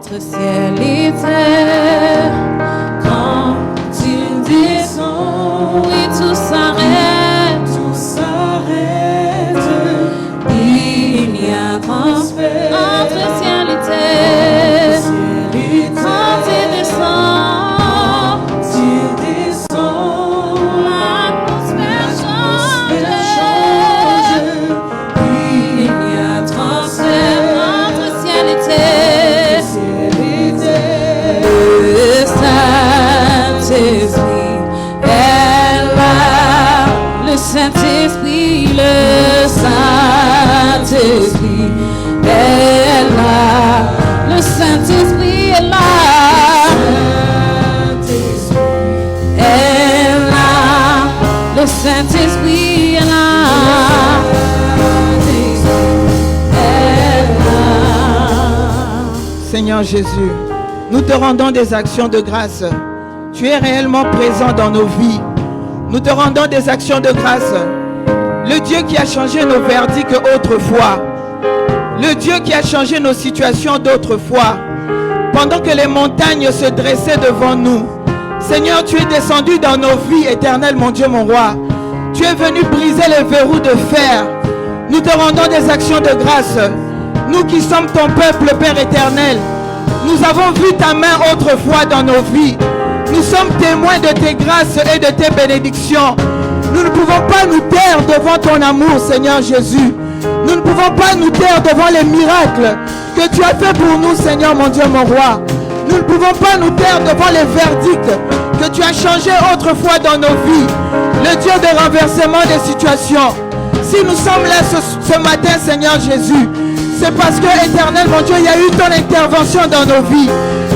entre ciel et terre. Quand il descend et tout s'arrête, il y a transfert entre ciel et terre. Quand il descend, l'atmosphère change. Il y a transfert entre ciel et terre. Le Saint-Esprit est là. Le Saint-Esprit, le Saint-Esprit est là. Le Saint-Esprit est là. Le Saint-Esprit est là. Seigneur Jésus, nous te rendons des actions de grâce. Tu es réellement présent dans nos vies. Nous te rendons des actions de grâce. Le Dieu qui a changé nos verdicts autrefois. Le Dieu qui a changé nos situations d'autrefois. Pendant que les montagnes se dressaient devant nous. Seigneur, tu es descendu dans nos vies éternelles, mon Dieu, mon roi. Tu es venu briser les verrous de fer. Nous te rendons des actions de grâce. Nous qui sommes ton peuple, Père éternel. Nous avons vu ta main autrefois dans nos vies. Nous sommes témoins de tes grâces et de tes bénédictions. Nous ne pouvons pas nous taire devant ton amour, Seigneur Jésus. Nous ne pouvons pas nous taire devant les miracles que tu as fait pour nous, Seigneur, mon Dieu, mon roi. Nous ne pouvons pas nous taire devant les verdicts que tu as changés autrefois dans nos vies. Le Dieu de renversement des situations. Si nous sommes là ce matin, Seigneur Jésus, c'est parce que, éternel, mon Dieu, il y a eu ton intervention dans nos vies.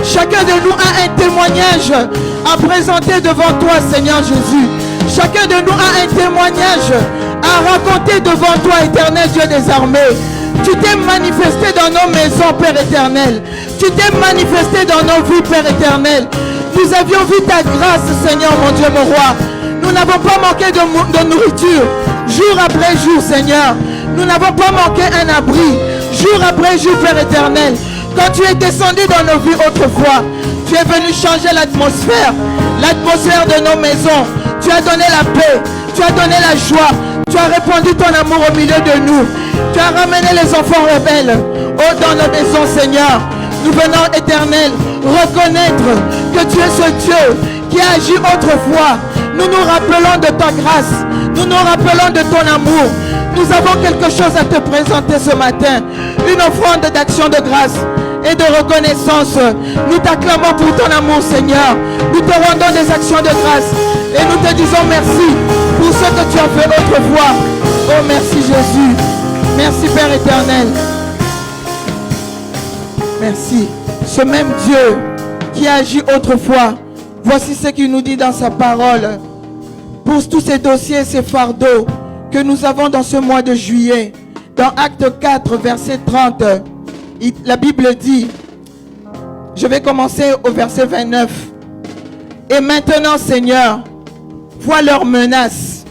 Chacun de nous a un témoignage à présenter devant toi, Seigneur Jésus. Chacun de nous a un témoignage à raconter devant toi, éternel Dieu des armées. Tu t'es manifesté dans nos maisons, Père éternel. Tu t'es manifesté dans nos vies, Père éternel. Nous avions vu ta grâce, Seigneur, mon Dieu, mon roi. Nous n'avons pas manqué de nourriture, jour après jour, Seigneur. Nous n'avons pas manqué un abri, jour après jour, Père éternel. Quand tu es descendu dans nos vies autrefois, tu es venu changer l'atmosphère de nos maisons. Tu as donné la paix, tu as donné la joie, tu as répandu ton amour au milieu de nous. Tu as ramené les enfants rebelles dans nos maisons, Seigneur. Nous venons, éternel, reconnaître que tu es ce Dieu qui a agi autrefois. Nous nous rappelons de ta grâce, nous nous rappelons de ton amour. Nous avons quelque chose à te présenter ce matin, une offrande d'action de grâce et de reconnaissance. Nous t'acclamons pour ton amour, Seigneur. Nous te rendons des actions de grâce et nous te disons merci pour ce que tu as fait autrefois. Oh, merci Jésus. Merci Père éternel. Merci. Ce même Dieu qui a agi autrefois, voici ce qu'il nous dit dans sa parole. Pour tous ces dossiers, ces fardeaux que nous avons dans ce mois de juillet, dans Acte 4, verset 30, la Bible dit, je vais commencer au verset 29. Et maintenant, Seigneur, vois leurs menaces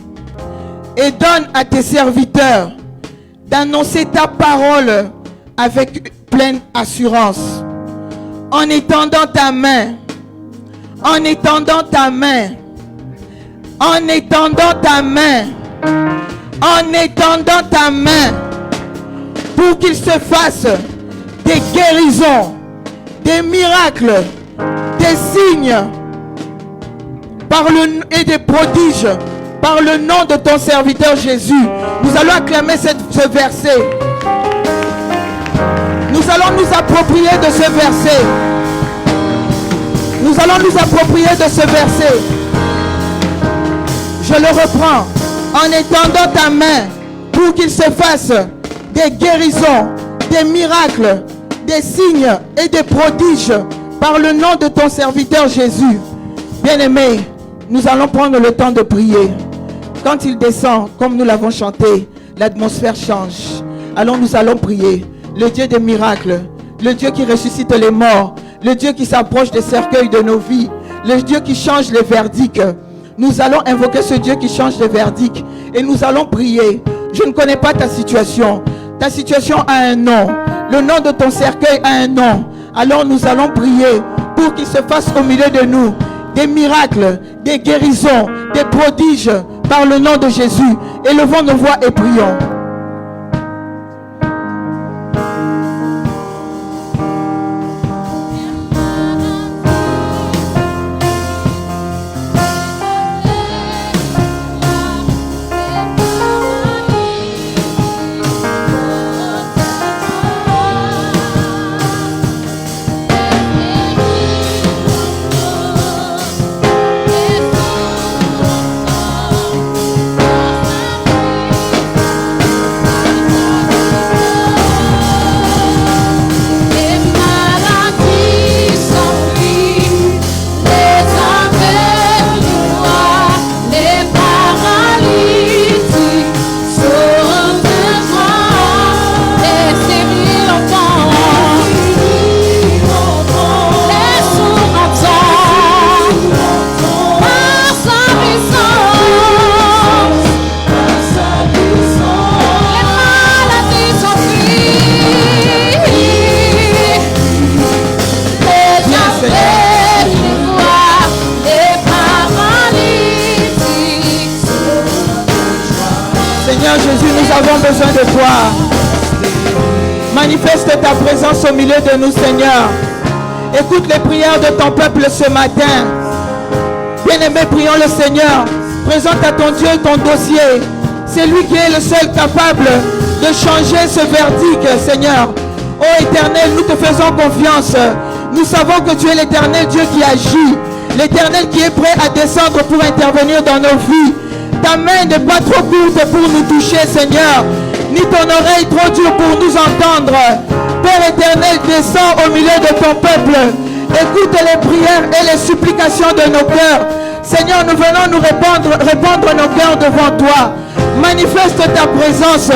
et donne à tes serviteurs d'annoncer ta parole avec pleine assurance. En étendant ta main, en étendant ta main, en étendant ta main, en étendant ta main, pour qu'il se fasse des guérisons, des miracles, des signes et des prodiges par le nom de ton serviteur Jésus. Nous allons acclamer ce verset. Nous allons nous approprier de ce verset. Nous allons nous approprier de ce verset. Je le reprends. En étendant ta main pour qu'il se fasse des guérisons, des miracles, des signes et des prodiges par le nom de ton serviteur Jésus. Bien-aimés, nous allons prendre le temps de prier. Quand il descend, comme nous l'avons chanté, l'atmosphère change. Alors nous allons prier. Le Dieu des miracles, le Dieu qui ressuscite les morts, le Dieu qui s'approche des cercueils de nos vies, le Dieu qui change les verdicts. Nous allons invoquer ce Dieu qui change les verdicts et nous allons prier. Je ne connais pas ta situation. Ta situation a un nom. Le nom de ton cercueil a un nom. Alors nous allons prier pour qu'il se fasse au milieu de nous des miracles, des guérisons, des prodiges par le nom de Jésus. Élevons nos voix et prions. Jésus, nous avons besoin de toi. Manifeste ta présence au milieu de nous, Seigneur. Écoute les prières de ton peuple ce matin. Bien-aimé, prions le Seigneur. Présente à ton Dieu ton dossier. C'est lui qui est le seul capable de changer ce verdict, Seigneur. Ô Éternel, nous te faisons confiance. Nous savons que tu es l'Éternel Dieu qui agit. L'Éternel qui est prêt à descendre pour intervenir dans nos vies. Ta main n'est pas trop courte pour nous toucher, Seigneur, ni ton oreille trop dure pour nous entendre. Père éternel, descends au milieu de ton peuple. Écoute les prières et les supplications de nos cœurs. Seigneur, nous venons nous répandre nos cœurs devant toi. Manifeste ta présence.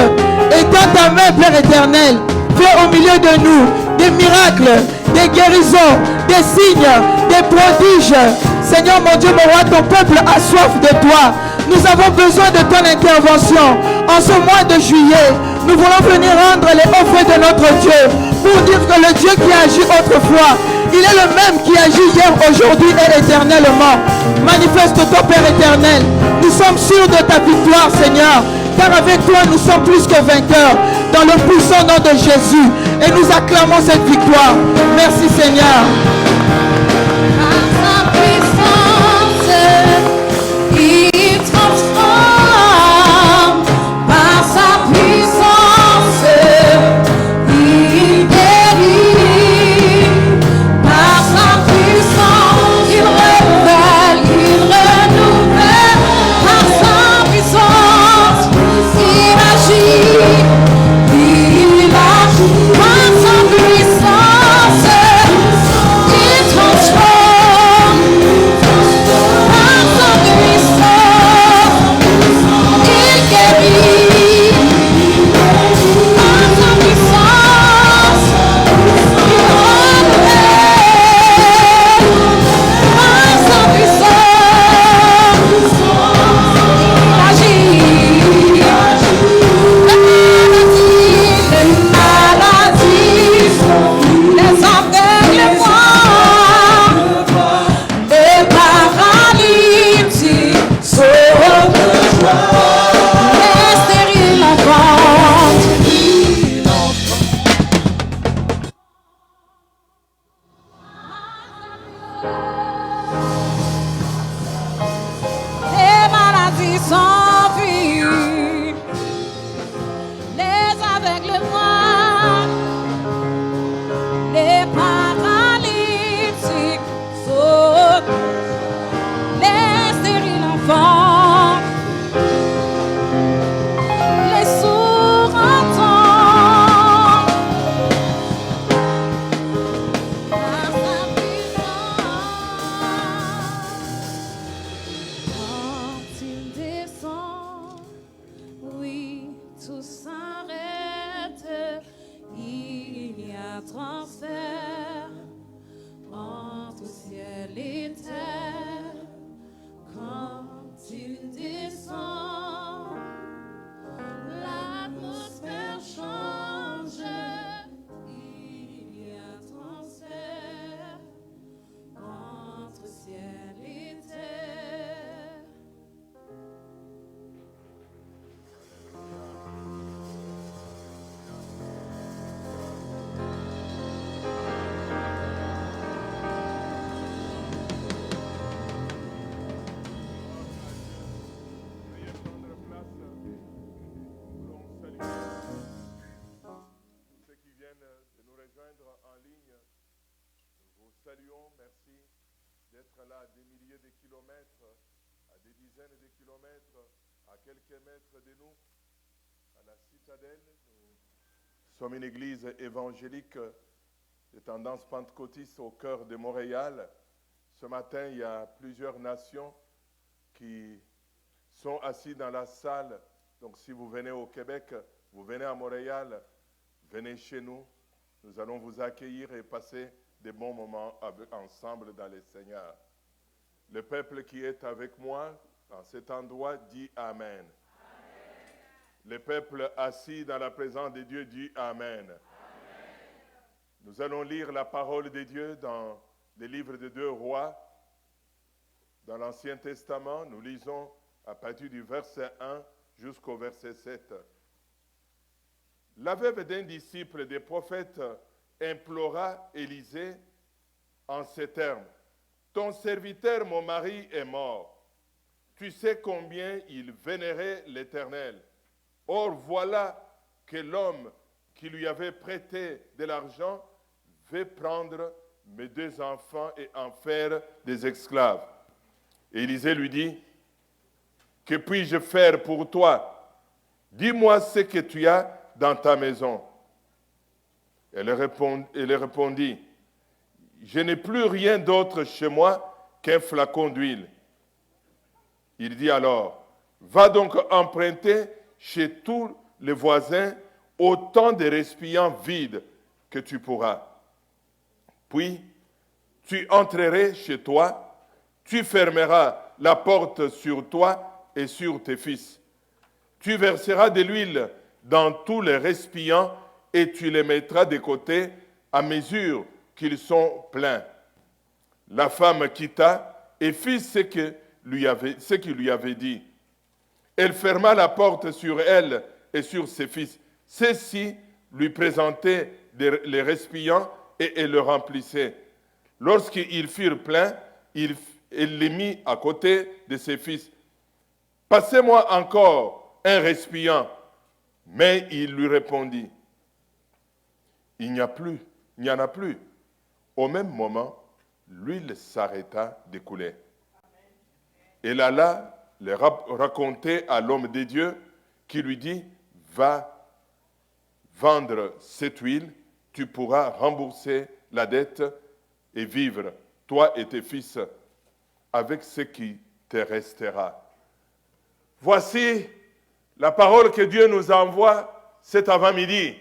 Étends ta main, Père éternel. Fais au milieu de nous des miracles, des guérisons, des signes, des prodiges. Seigneur, mon Dieu, mon roi, ton peuple a soif de toi. Nous avons besoin de ton intervention. En ce mois de juillet, nous voulons venir rendre les offres de notre Dieu pour dire que le Dieu qui agit autrefois, il est le même qui agit hier, aujourd'hui et éternellement. Manifeste-toi, Père éternel. Nous sommes sûrs de ta victoire, Seigneur, car avec toi, nous sommes plus que vainqueurs dans le puissant nom de Jésus. Et nous acclamons cette victoire. Merci, Seigneur. This song saluons, merci d'être là à des milliers de kilomètres, à des dizaines de kilomètres, à quelques mètres de nous, à la citadelle. Nous sommes une église évangélique de tendance pentecôtiste au cœur de Montréal. Ce matin, il y a plusieurs nations qui sont assises dans la salle. Donc si vous venez au Québec, vous venez à Montréal, venez chez nous. Nous allons vous accueillir et passer des bons moments ensemble dans le Seigneur. Le peuple qui est avec moi dans cet endroit dit Amen. Amen. Le peuple assis dans la présence de Dieu dit Amen. Amen. Nous allons lire la parole de Dieu dans le livre de 2 Rois. Dans l'Ancien Testament, nous lisons à partir du verset 1 jusqu'au verset 7. La veuve d'un disciple des prophètes implora Élisée en ces termes. « Ton serviteur, mon mari, est mort. Tu sais combien il vénérait l'Éternel. Or, voilà que l'homme qui lui avait prêté de l'argent veut prendre mes 2 enfants et en faire des esclaves. » Élisée lui dit, « Que puis-je faire pour toi? Dis-moi ce que tu as dans ta maison. » Elle répondit, « Je n'ai plus rien d'autre chez moi qu'un flacon d'huile. » Il dit alors, « Va donc emprunter chez tous les voisins autant de récipients vides que tu pourras. Puis, tu entreras chez toi, tu fermeras la porte sur toi et sur tes fils. Tu verseras de l'huile dans tous les récipients et tu les mettras de côté à mesure qu'ils sont pleins. » La femme quitta et fit ce qu'il lui avait dit. Elle ferma la porte sur elle et sur ses fils. Ceux-ci lui présentaient les récipients et elle le remplissait. Lorsqu'ils furent pleins, elle les mit à côté de ses fils. « Passez-moi encore un récipient. » Mais il lui répondit, « Il n'y en a plus. » Au même moment, l'huile s'arrêta de couler. Elle alla le raconter à l'homme de Dieu qui lui dit, « Va vendre cette huile, tu pourras rembourser la dette et vivre, toi et tes fils, avec ce qui te restera. » Voici la parole que Dieu nous envoie cet avant-midi.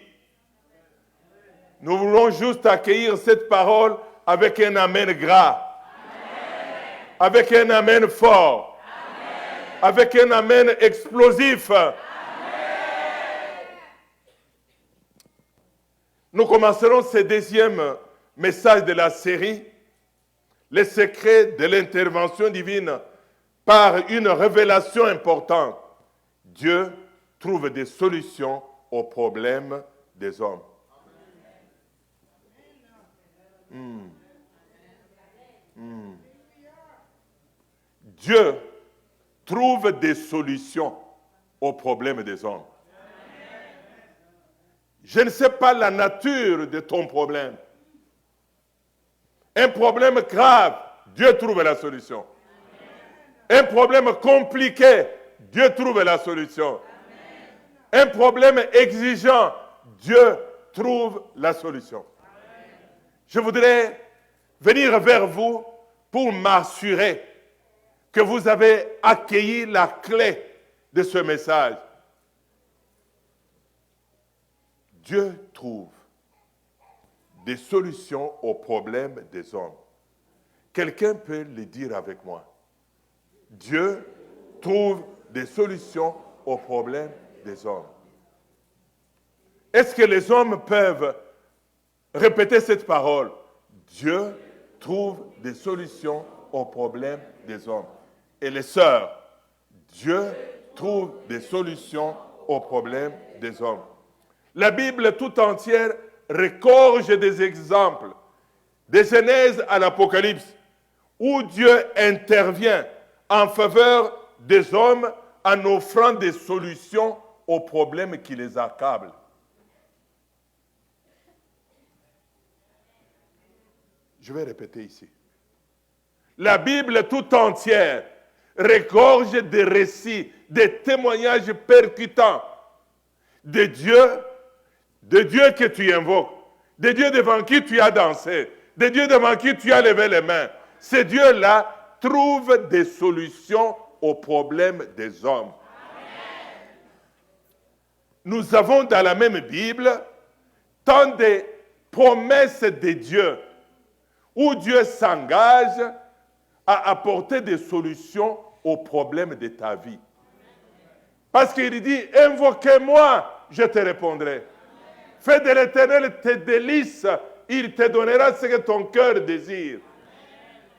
Nous voulons juste accueillir cette parole avec un amen gras, amen. Avec un amen fort, amen. Avec un amen explosif. Amen. Nous commencerons ce 2e message de la série, les secrets de l'intervention divine, par une révélation importante. Dieu trouve des solutions aux problèmes des hommes. Dieu trouve des solutions aux problèmes des hommes. Je ne sais pas la nature de ton problème. Un problème grave, Dieu trouve la solution. Un problème compliqué, Dieu trouve la solution. Un problème exigeant, Dieu trouve la solution. Je voudrais venir vers vous pour m'assurer que vous avez accueilli la clé de ce message. Dieu trouve des solutions aux problèmes des hommes. Quelqu'un peut le dire avec moi. Dieu trouve des solutions aux problèmes des hommes. Est-ce que les hommes peuvent répéter cette parole? Dieu trouve des solutions aux problèmes des hommes. Et les sœurs, Dieu trouve des solutions aux problèmes des hommes. La Bible tout entière regorge des exemples, de Genèse à l'Apocalypse, où Dieu intervient en faveur des hommes en offrant des solutions aux problèmes qui les accablent. Je vais répéter ici. La Bible tout entière regorge des récits, des témoignages percutants de Dieu que tu invoques, de Dieu devant qui tu as dansé, de Dieu devant qui tu as levé les mains. Ces dieux-là trouvent des solutions aux problèmes des hommes. Nous avons dans la même Bible tant de promesses de Dieu où Dieu s'engage à apporter des solutions aux problèmes de ta vie. Parce qu'il dit, invoquez-moi, je te répondrai. Fais de l'Éternel tes délices, il te donnera ce que ton cœur désire.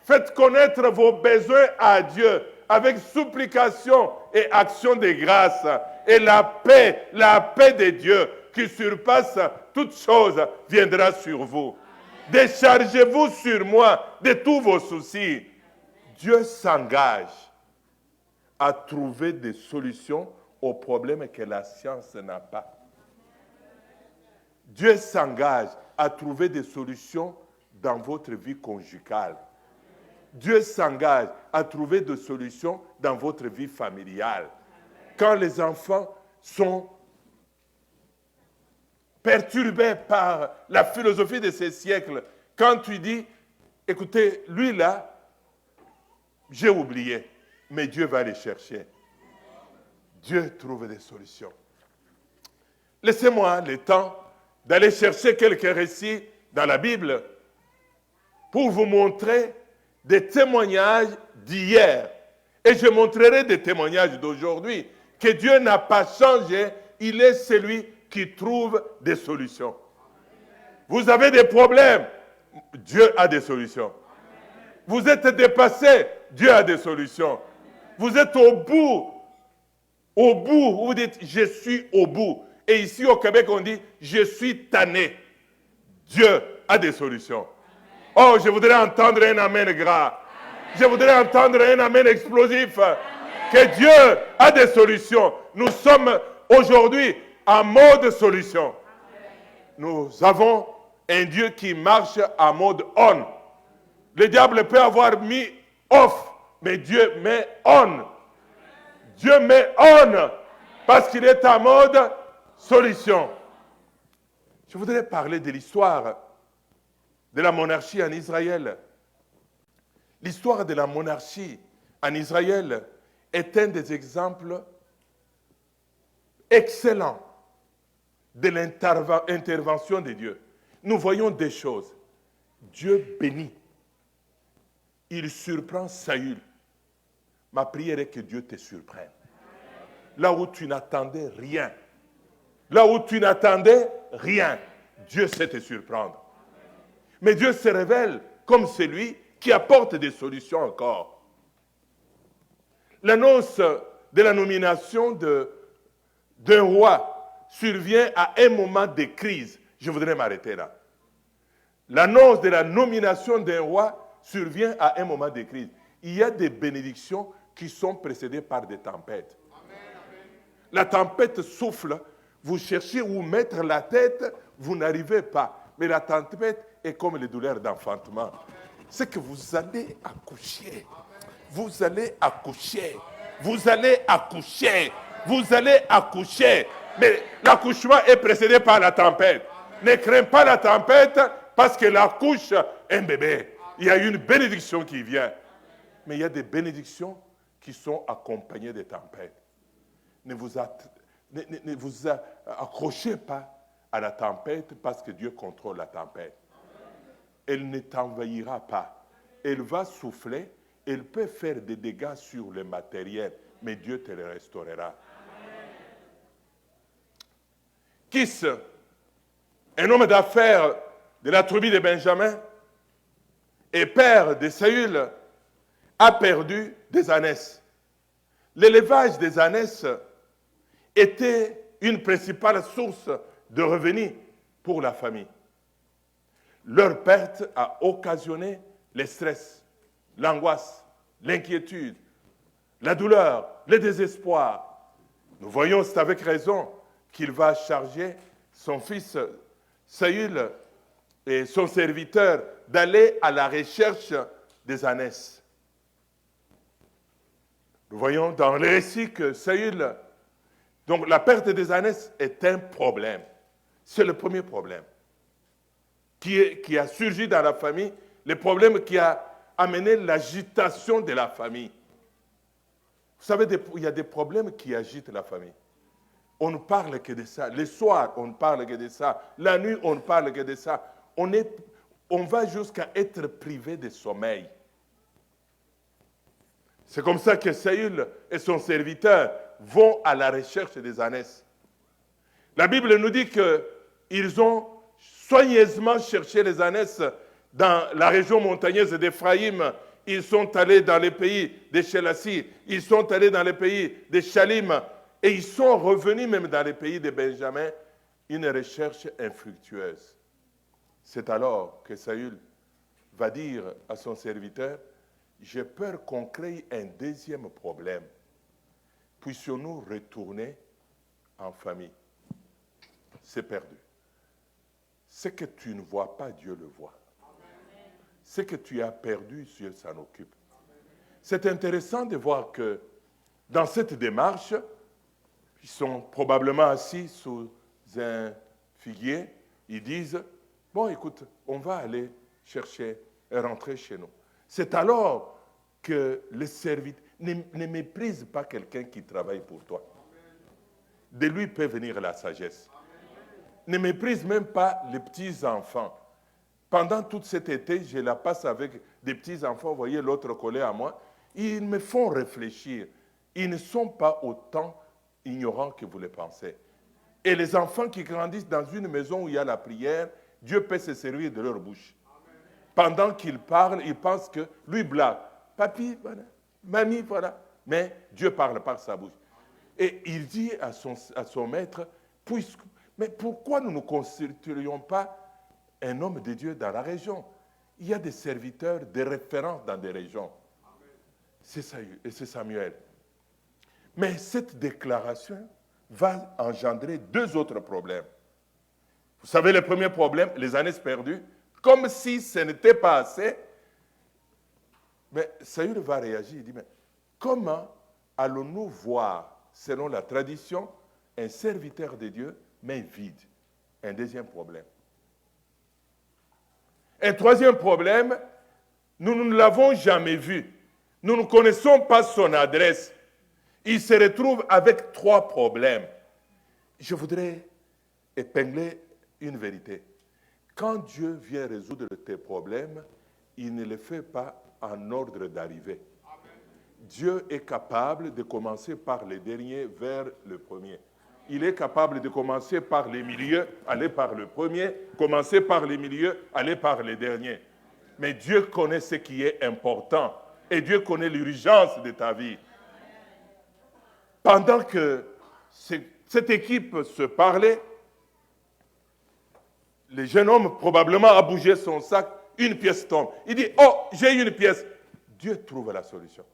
Faites connaître vos besoins à Dieu avec supplication et action de grâce. Et la paix de Dieu qui surpasse toutes choses viendra sur vous. Déchargez-vous sur moi de tous vos soucis. Dieu s'engage à trouver des solutions aux problèmes que la science n'a pas. Dieu s'engage à trouver des solutions dans votre vie conjugale. Dieu s'engage à trouver des solutions dans votre vie familiale. Quand les enfants sont perturbés par la philosophie de ces siècles, quand tu dis, écoutez, lui là, j'ai oublié, mais Dieu va les chercher. Dieu trouve des solutions. Laissez-moi le temps d'aller chercher quelques récits dans la Bible pour vous montrer des témoignages d'hier. Et je montrerai des témoignages d'aujourd'hui, que Dieu n'a pas changé, il est celui qui trouve des solutions. Vous avez des problèmes, Dieu a des solutions. Vous êtes dépassé, Dieu a des solutions. Vous êtes au bout, vous dites, je suis au bout. Et ici au Québec, on dit, je suis tanné. Dieu a des solutions. Oh, je voudrais entendre un amen gras. Je voudrais entendre un amen explosif. Que Dieu a des solutions. Nous sommes aujourd'hui en mode solution. Nous avons un Dieu qui marche en mode on. Le diable peut avoir mis off, mais Dieu met on. Dieu met on parce qu'il est en mode solution. Je voudrais parler de l'histoire de la monarchie en Israël. L'histoire de la monarchie en Israël est un des exemples excellents de l'intervention de Dieu. Nous voyons des choses. Dieu bénit. Il surprend Saül. Ma prière est que Dieu te surprenne. Là où tu n'attendais rien. Là où tu n'attendais rien. Dieu sait te surprendre. Mais Dieu se révèle comme celui qui apporte des solutions encore. L'annonce de la nomination d'un roi survient à un moment de crise. Je voudrais m'arrêter là. L'annonce de la nomination d'un roi survient à un moment de crise. Il y a des bénédictions qui sont précédées par des tempêtes. La tempête souffle, vous cherchez où mettre la tête, vous n'arrivez pas. Mais la tempête est comme les douleurs d'enfantement. C'est que vous allez accoucher. Vous allez accoucher. Vous allez accoucher. Vous allez accoucher. Mais l'accouchement est précédé par la tempête. Ne crains pas la tempête parce qu'elle accouche un bébé. Il y a une bénédiction qui vient. Mais il y a des bénédictions qui sont accompagnées des tempêtes. Ne vous accrochez pas à la tempête parce que Dieu contrôle la tempête. Elle ne t'envahira pas. Elle va souffler, elle peut faire des dégâts sur le matériel, mais Dieu te le restaurera. Kis, un homme d'affaires de la tribu de Benjamin et père de Saül, a perdu des ânesses. L'élevage des ânesses était une principale source de revenus pour la famille. Leur perte a occasionné le stress, l'angoisse, l'inquiétude, la douleur, le désespoir. Nous voyons, c'est avec raison qu'il va charger son fils Saül et son serviteur d'aller à la recherche des ânesses. Nous voyons dans le récit que Saül, donc la perte des ânesses est un problème. C'est le premier problème qui a surgi dans la famille, le problème qui a amené l'agitation de la famille. Vous savez, il y a des problèmes qui agitent la famille. On ne parle que de ça. Le soir, on ne parle que de ça. La nuit, on ne parle que de ça. On va jusqu'à être privé de sommeil. C'est comme ça que Saül et son serviteur vont à la recherche des ânesses. La Bible nous dit qu'ils ont soigneusement cherché les ânesses dans la région montagneuse d'Éphraïm. Ils sont allés dans les pays de Shelassi, ils sont allés dans les pays de Shalim, et ils sont revenus même dans les pays de Benjamin, une recherche infructueuse. C'est alors que Saül va dire à son serviteur, j'ai peur qu'on crée un deuxième problème. Puissions-nous retourner en famille? C'est perdu. Ce que tu ne vois pas, Dieu le voit. Ce que tu as perdu, Dieu s'en occupe. C'est intéressant de voir que dans cette démarche, ils sont probablement assis sous un figuier, ils disent, bon écoute, on va aller chercher et rentrer chez nous. C'est alors que le serviteur ne méprise pas quelqu'un qui travaille pour toi. De lui peut venir la sagesse. Ne méprise même pas les petits-enfants. Pendant tout cet été, je la passe avec des petits-enfants, vous voyez l'autre collé à moi, ils me font réfléchir. Ils ne sont pas autant ignorants que vous le pensez. Et les enfants qui grandissent dans une maison où il y a la prière, Dieu peut se servir de leur bouche. Pendant qu'ils parlent, ils pensent que lui blague. Papi, voilà. Mamie, voilà. Mais Dieu parle par sa bouche. Et il dit à son maître, mais pourquoi nous ne constituerions pas un homme de Dieu dans la région? Il y a des serviteurs, des références dans des régions. C'est Samuel. Mais cette déclaration va engendrer deux autres problèmes. Vous savez, le premier problème, les années perdues, comme si ce n'était pas assez. Mais Saül va réagir, il dit, mais comment allons-nous voir, selon la tradition, un serviteur de Dieu, mais vide? Un deuxième problème. Un troisième problème, nous ne l'avons jamais vu. Nous ne connaissons pas son adresse. Il se retrouve avec trois problèmes. Je voudrais épingler une vérité. Quand Dieu vient résoudre tes problèmes, il ne le fait pas en ordre d'arrivée. Dieu est capable de commencer par le dernier vers le premier. Il est capable de commencer par les milieux, aller par le premier, commencer par les milieux, aller par les derniers. Mais Dieu connaît ce qui est important et Dieu connaît l'urgence de ta vie. Pendant que cette équipe se parlait, le jeune homme probablement a bougé son sac, une pièce tombe. Il dit, oh, j'ai une pièce. Dieu trouve la solution.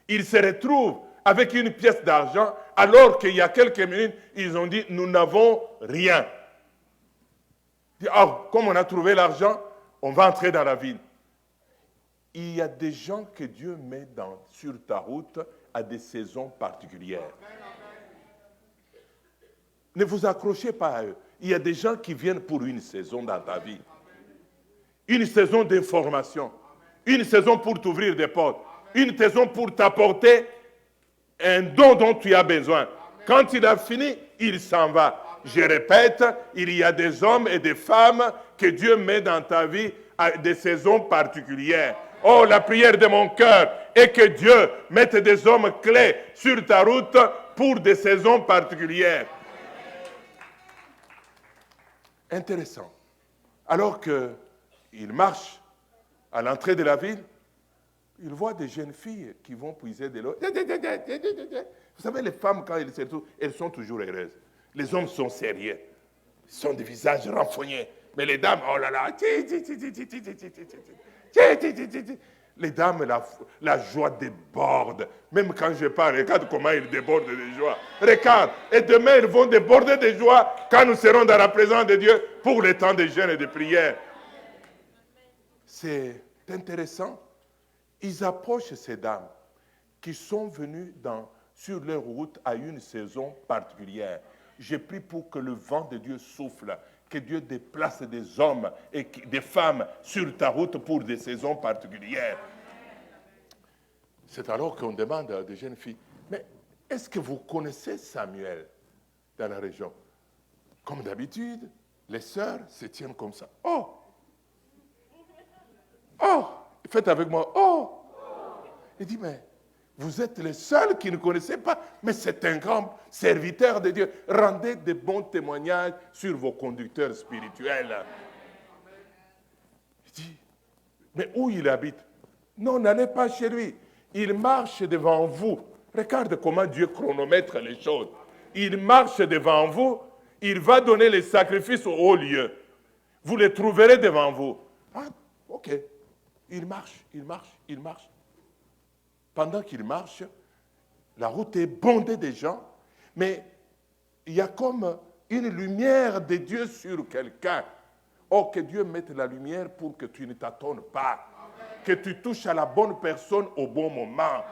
Il se retrouve avec une pièce d'argent, alors qu'il y a quelques minutes, ils ont dit, nous n'avons rien. Il dit, oh, comme on a trouvé l'argent, on va entrer dans la ville. Il y a des gens que Dieu met sur ta route à des saisons particulières. Ne vous accrochez pas à eux. Il y a des gens qui viennent pour une saison dans ta vie. Une saison d'information. Une saison pour t'ouvrir des portes. Une saison pour t'apporter un don dont tu as besoin. Quand il a fini, il s'en va. Je répète, il y a des hommes et des femmes que Dieu met dans ta vie à des saisons particulières. Oh, la prière de mon cœur est que Dieu mette des hommes clés sur ta route pour des saisons particulières. Intéressant. Alors qu'il marche à l'entrée de la ville, il voit des jeunes filles qui vont puiser de l'eau. Vous savez, les femmes, quand elles se retrouvent, elles sont toujours heureuses. Les hommes sont sérieux. Ils sont des visages renfrognés. Mais les dames, oh là là. Les dames, la joie déborde. Même quand je parle, regarde comment ils débordent de joie. Regarde, et demain, ils vont déborder de joie quand nous serons dans la présence de Dieu pour les temps de jeûne et de prière. C'est intéressant. Ils approchent ces dames qui sont venues sur leur route à une saison particulière. J'ai pris pour que le vent de Dieu souffle, que Dieu déplace des hommes et des femmes sur ta route pour des saisons particulières. C'est alors qu'on demande à des jeunes filles, mais est-ce que vous connaissez Samuel dans la région? Comme d'habitude, les sœurs se tiennent comme ça. Oh! Oh! Faites avec moi. Oh! Il dit, mais vous êtes les seuls qui ne connaissez pas, mais c'est un grand serviteur de Dieu. Rendez de bons témoignages sur vos conducteurs spirituels. Il dit, mais où il habite? Non, n'allez pas chez lui. Il marche devant vous. Regarde comment Dieu chronomètre les choses. Il marche devant vous, il va donner les sacrifices au haut lieu. Vous les trouverez devant vous. Ah, ok. Il marche, il marche, il marche. Pendant qu'il marche, la route est bondée de gens, mais il y a comme une lumière de Dieu sur quelqu'un. Oh, que Dieu mette la lumière pour que tu ne t'attends pas, que tu touches à la bonne personne au bon moment.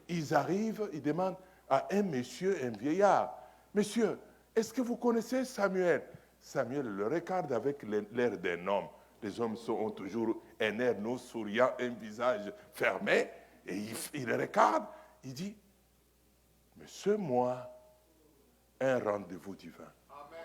Ils arrivent, ils demandent à un monsieur, un vieillard, monsieur, est-ce que vous connaissez Samuel? Samuel le regarde avec l'air d'un homme. Les hommes ont toujours un air non souriant, un visage fermé. Et il regarde, il dit, mais c'est moi, un rendez-vous divin. Amen.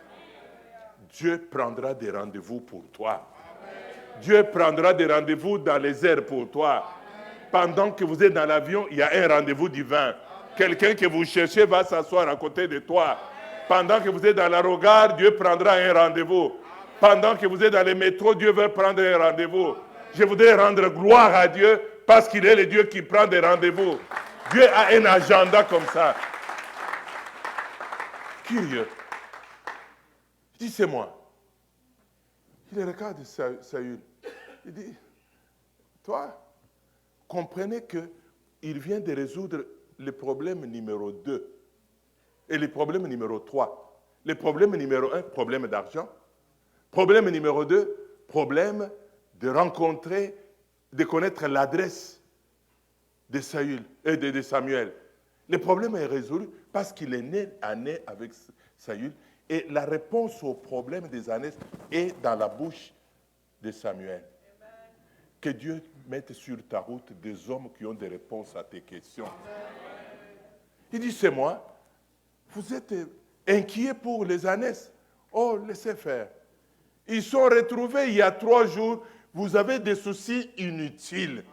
Dieu prendra des rendez-vous pour toi. Amen. Dieu prendra des rendez-vous dans les airs pour toi. Amen. Pendant que vous êtes dans l'avion, il y a un rendez-vous divin. Amen. Quelqu'un que vous cherchez va s'asseoir à côté de toi. Amen. Pendant que vous êtes dans l'aérogare, Dieu prendra un rendez-vous. Amen. Pendant que vous êtes dans les métros, Dieu va prendre un rendez-vous. Amen. Je voudrais rendre gloire à Dieu parce qu'il est le Dieu qui prend des rendez-vous. Dieu a un agenda comme ça. Curieux. Il dit, c'est moi. Il regarde Saül. Il dit, toi, comprenez qu'il vient de résoudre le problème numéro 2 et le problème numéro 3. Le problème numéro 1, problème d'argent. Problème numéro 2, problème de rencontrer, de connaître l'adresse de Samuel. Le problème est résolu parce qu'il est né avec Saül et la réponse au problème des années est dans la bouche de Samuel. Amen. Que Dieu mette sur ta route des hommes qui ont des réponses à tes questions. Amen. Il dit, c'est moi. Vous êtes inquiets pour les années. Oh, laissez faire. Ils sont retrouvés il y a 3 jours. Vous avez des soucis inutiles.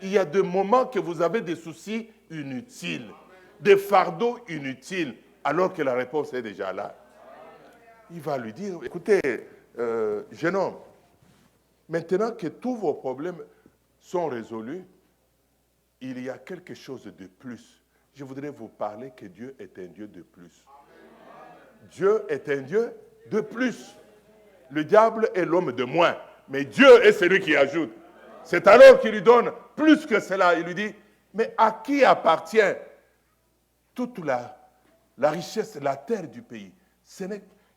Il y a des moments que vous avez des soucis inutiles, des fardeaux inutiles, alors que la réponse est déjà là. Il va lui dire, écoutez, jeune homme, maintenant que tous vos problèmes sont résolus, il y a quelque chose de plus. Je voudrais vous parler que Dieu est un Dieu de plus. Dieu est un Dieu de plus. Le diable est l'homme de moins. Mais Dieu est celui qui ajoute. C'est alors qu'il lui donne plus que cela. Il lui dit, mais à qui appartient toute la richesse, la terre du pays?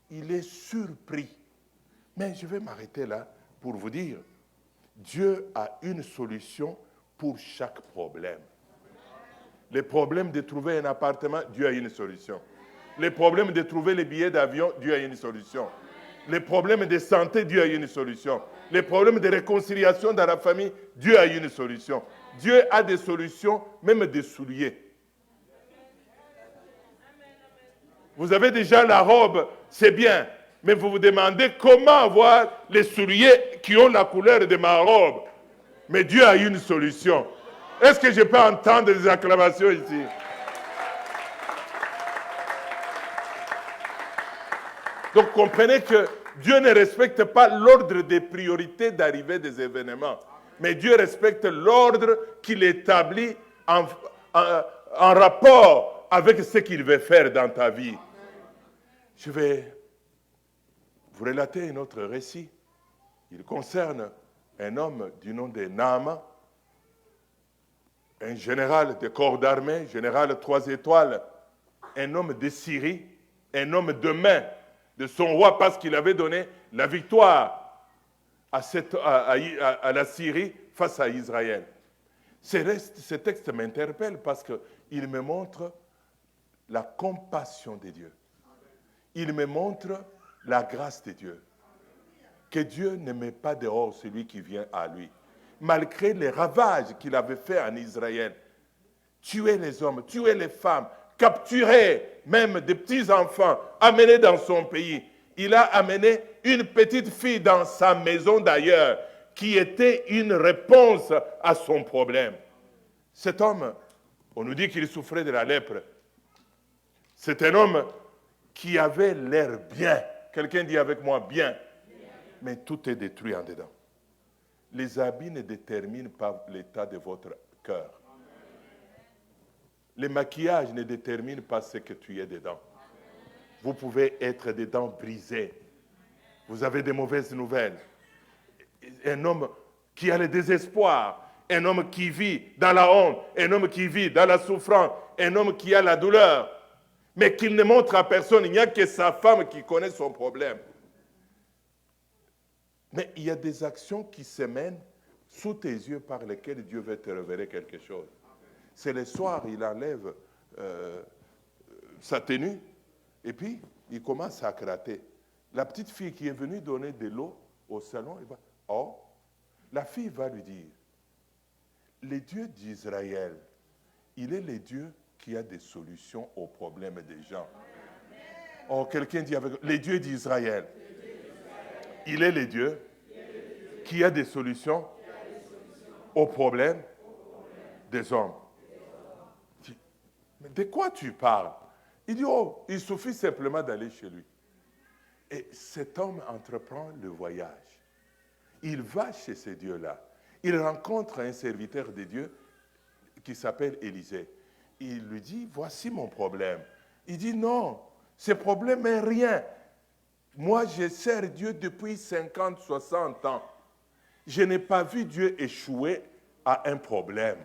Il est surpris. Mais je vais m'arrêter là pour vous dire, Dieu a une solution pour chaque problème. Les problèmes de trouver un appartement, Dieu a une solution. Les problèmes de trouver les billets d'avion, Dieu a une solution. Les problèmes de santé, Dieu a une solution. Les problèmes de réconciliation dans la famille, Dieu a une solution. Dieu a des solutions, même des souliers. Vous avez déjà la robe, c'est bien. Mais vous vous demandez comment avoir les souliers qui ont la couleur de ma robe. Mais Dieu a une solution. Est-ce que je peux entendre des acclamations ici? Donc comprenez que Dieu ne respecte pas l'ordre des priorités d'arrivée des événements. Mais Dieu respecte l'ordre qu'il établit en rapport avec ce qu'il veut faire dans ta vie. Je vais vous relater un autre récit. Il concerne un homme du nom de Naaman. un général de corps d'armée, général 3 étoiles, un homme de Syrie, un homme de main de son roi parce qu'il avait donné la victoire à la Syrie face à Israël. Ce texte m'interpelle parce qu'il me montre la compassion de Dieu. Il me montre la grâce de Dieu. Que Dieu ne met pas dehors celui qui vient à lui. Malgré les ravages qu'il avait faits en Israël, tuer les hommes, tuer les femmes, capturer même des petits-enfants, amener dans son pays. Il a amené une petite fille dans sa maison d'ailleurs, qui était une réponse à son problème. Cet homme, on nous dit qu'il souffrait de la lèpre. C'est un homme qui avait l'air bien. Quelqu'un dit avec moi bien. Mais tout est détruit en dedans. Les habits ne déterminent pas l'état de votre cœur. Les maquillages ne déterminent pas ce que tu es dedans. Vous pouvez être des dents brisées. Vous avez des mauvaises nouvelles. Un homme qui a le désespoir, un homme qui vit dans la honte, un homme qui vit dans la souffrance, un homme qui a la douleur, mais qu'il ne montre à personne. Il n'y a que sa femme qui connaît son problème. Mais il y a des actions qui se mènent sous tes yeux par lesquelles Dieu veut te révéler quelque chose. C'est le soir, il enlève sa tenue et puis il commence à gratter. La petite fille qui est venue donner de l'eau au salon, elle va, oh, la fille va lui dire, le Dieu d'Israël, il est le Dieu qui a des solutions aux problèmes des gens. Oh, quelqu'un dit avec le Dieu d'Israël. Il est le Dieu qui a des solutions aux problèmes des hommes. Mais de quoi tu parles? Il dit, oh, il suffit simplement d'aller chez lui. Et cet homme entreprend le voyage. Il va chez ce Dieu-là. Il rencontre un serviteur de Dieu qui s'appelle Élisée. Il lui dit, voici mon problème. Il dit, non, ce problème n'est rien. Moi, je sers Dieu depuis 50, 60 ans. Je n'ai pas vu Dieu échouer à un problème.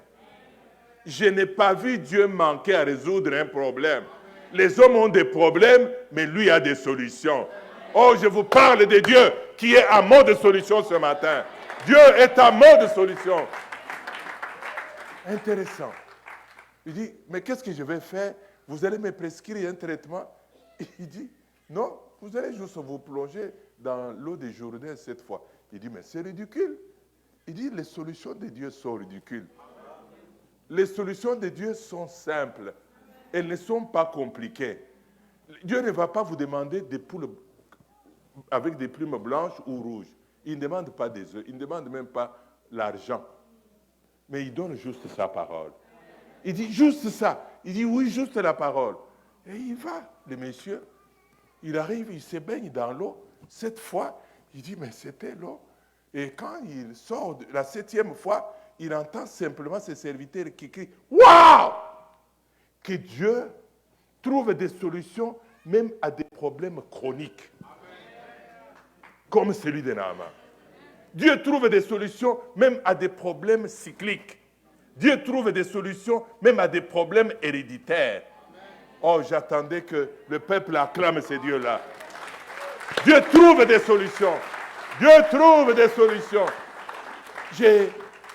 Je n'ai pas vu Dieu manquer à résoudre un problème. Les hommes ont des problèmes, mais lui a des solutions. Oh, je vous parle de Dieu qui est à mot de solution ce matin. Dieu est à mot de solution. Intéressant. Il dit, mais qu'est-ce que je vais faire? Vous allez me prescrire un traitement? Il dit, non, vous allez juste vous plonger dans l'eau des Jourdain cette fois. Il dit, mais c'est ridicule. Il dit, les solutions de Dieu sont ridicules. Les solutions de Dieu sont simples. Elles ne sont pas compliquées. Dieu ne va pas vous demander des poules avec des plumes blanches ou rouges. Il ne demande pas des œufs. Il ne demande même pas l'argent. Mais il donne juste sa parole. Il dit juste ça. Il dit oui, juste la parole. Et il va, le monsieur. Il arrive, il se baigne dans l'eau. Cette fois, il dit, mais c'était l'eau. Et quand il sort la 7e fois, il entend simplement ses serviteurs qui crient « Waouh !» Que Dieu trouve des solutions même à des problèmes chroniques, comme celui de Naaman. Dieu trouve des solutions même à des problèmes cycliques. Dieu trouve des solutions même à des problèmes héréditaires. Oh, j'attendais que le peuple acclame ce Dieu-là. Dieu trouve des solutions. Dieu trouve des solutions. Je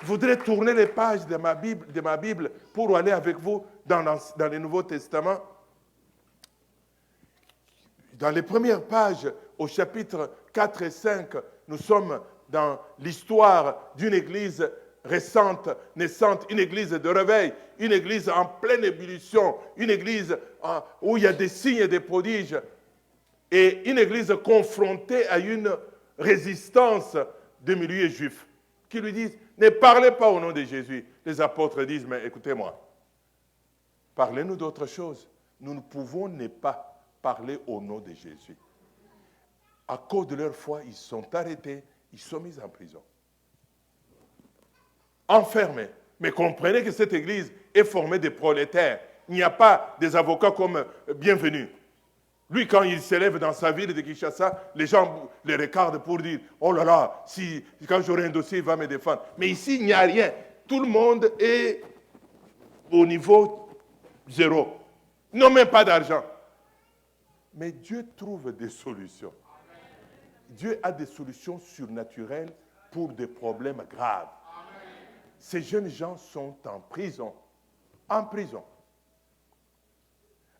voudrais tourner les pages de ma Bible pour aller avec vous dans le Nouveau Testament. Dans les premières pages, au chapitre 4 et 5, nous sommes dans l'histoire d'une église récente, naissante, une église de réveil, une église en pleine ébullition, une église où il y a des signes et des prodiges, et une église confrontée à une résistance des milieux juifs qui lui disent, ne parlez pas au nom de Jésus. Les apôtres disent, mais écoutez-moi, parlez-nous d'autre chose. Nous ne pouvons ne pas parler au nom de Jésus. À cause de leur foi, ils sont arrêtés, ils sont mis en prison. Enfermés. Mais comprenez que cette église est formée de prolétaires. Il n'y a pas des avocats comme bienvenus. Lui, quand il s'élève dans sa ville de Kinshasa, les gens le regardent pour dire « Oh là là, quand j'aurai un dossier, il va me défendre. » Mais ici, il n'y a rien. Tout le monde est au niveau zéro. Ils n'ont même pas d'argent. Mais Dieu trouve des solutions. Dieu a des solutions surnaturelles pour des problèmes graves. Ces jeunes gens sont en prison. En prison.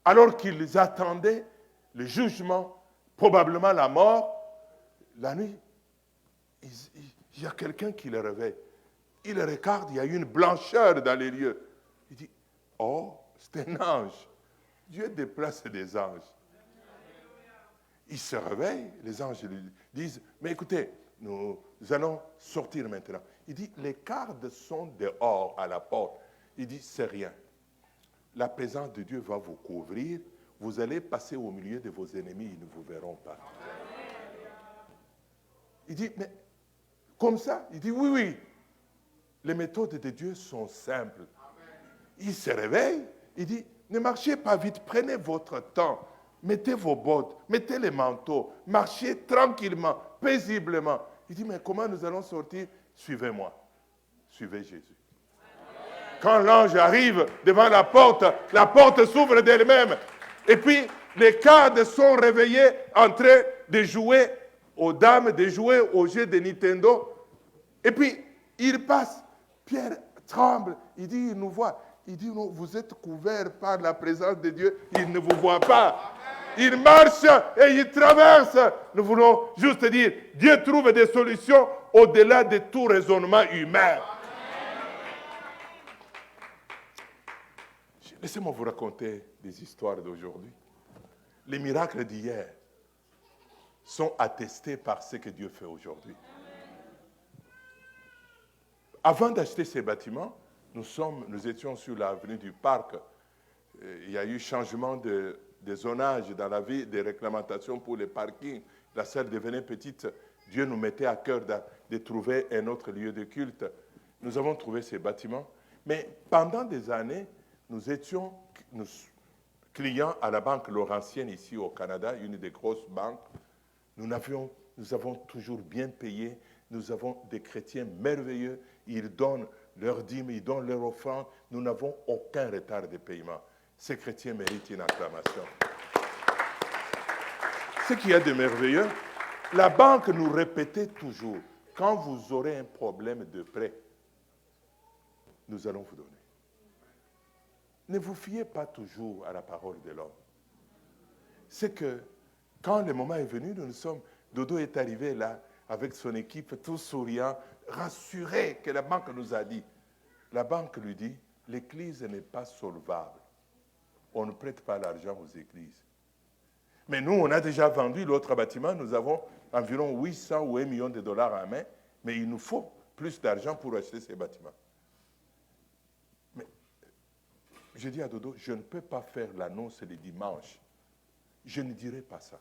Alors qu'ils attendaient le jugement, probablement la mort, la nuit, il y a quelqu'un qui les réveille. Il les regarde, il y a une blancheur dans les lieux. Il dit, oh, c'est un ange. Dieu déplace des anges. Il se réveille, les anges lui disent, mais écoutez, nous allons sortir maintenant. Il dit, les gardes sont dehors à la porte. Il dit, c'est rien. La présence de Dieu va vous couvrir. Vous allez passer au milieu de vos ennemis, ils ne vous verront pas. Il dit, mais comme ça? Il dit, oui, oui. Les méthodes de Dieu sont simples. Il se réveille, il dit, ne marchez pas vite, prenez votre temps. Mettez vos bottes, mettez les manteaux, marchez tranquillement, paisiblement. Il dit, mais comment nous allons sortir? Suivez-moi. Suivez Jésus. Quand l'ange arrive devant la porte s'ouvre d'elle-même. Et puis, les gardes sont réveillés en train de jouer aux dames, de jouer aux jeux de Nintendo. Et puis, il passe. Pierre tremble. Il dit, il nous voit. Il dit, non, vous êtes couverts par la présence de Dieu. Il ne vous voit pas. Il marche et il traverse. Nous voulons juste dire, Dieu trouve des solutions au-delà de tout raisonnement humain. Laissez-moi vous raconter des histoires d'aujourd'hui. Les miracles d'hier sont attestés par ce que Dieu fait aujourd'hui. Avant d'acheter ces bâtiments, nous étions sur l'avenue du Parc. Il y a eu changement de zonage dans la ville, des réglementations pour les parkings. La salle devenait petite. Dieu nous mettait à cœur de trouver un autre lieu de culte. Nous avons trouvé ces bâtiments. Mais pendant des années, nous étions clients à la Banque Laurentienne ici au Canada, une des grosses banques. Nous avons toujours bien payé. Nous avons des chrétiens merveilleux. Ils donnent leurs dîmes, ils donnent leurs offrandes. Nous n'avons aucun retard de paiement. Ces chrétiens méritent une acclamation. Ce qu'il y a de merveilleux, la banque nous répétait toujours, quand vous aurez un problème de prêt, nous allons vous donner. Ne vous fiez pas toujours à la parole de l'homme. C'est que quand le moment est venu, Dodo est arrivé là avec son équipe, tout souriant, rassuré que la banque nous a dit. La banque lui dit, l'église n'est pas solvable. On ne prête pas l'argent aux églises. Mais nous, on a déjà vendu l'autre bâtiment, nous avons environ 800 ou 1 million de dollars en main, mais il nous faut plus d'argent pour acheter ces bâtiments. Mais je dis à Dodo, je ne peux pas faire l'annonce le dimanche. Je ne dirai pas ça.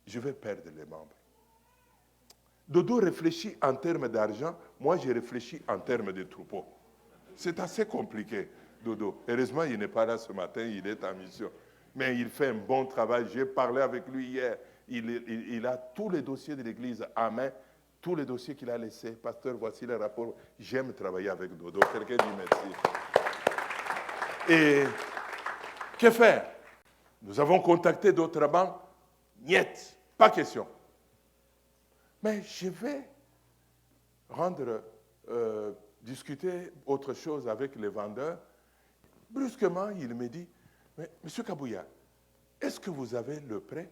Je vais perdre les membres. Dodo réfléchit en termes d'argent, moi je réfléchis en termes de troupeau. C'est assez compliqué, Dodo. Heureusement, il n'est pas là ce matin, il est en mission. Mais il fait un bon travail. J'ai parlé avec lui hier. Il a tous les dossiers de l'Église en main, tous les dossiers qu'il a laissés. Pasteur, voici le rapport. J'aime travailler avec Dodo. Quelqu'un dit merci. Et que faire? Nous avons contacté d'autres banques. Niet, pas question. Mais je vais discuter autre chose avec les vendeurs. Brusquement, il me dit, mais M. Kabouya, est-ce que vous avez le prêt?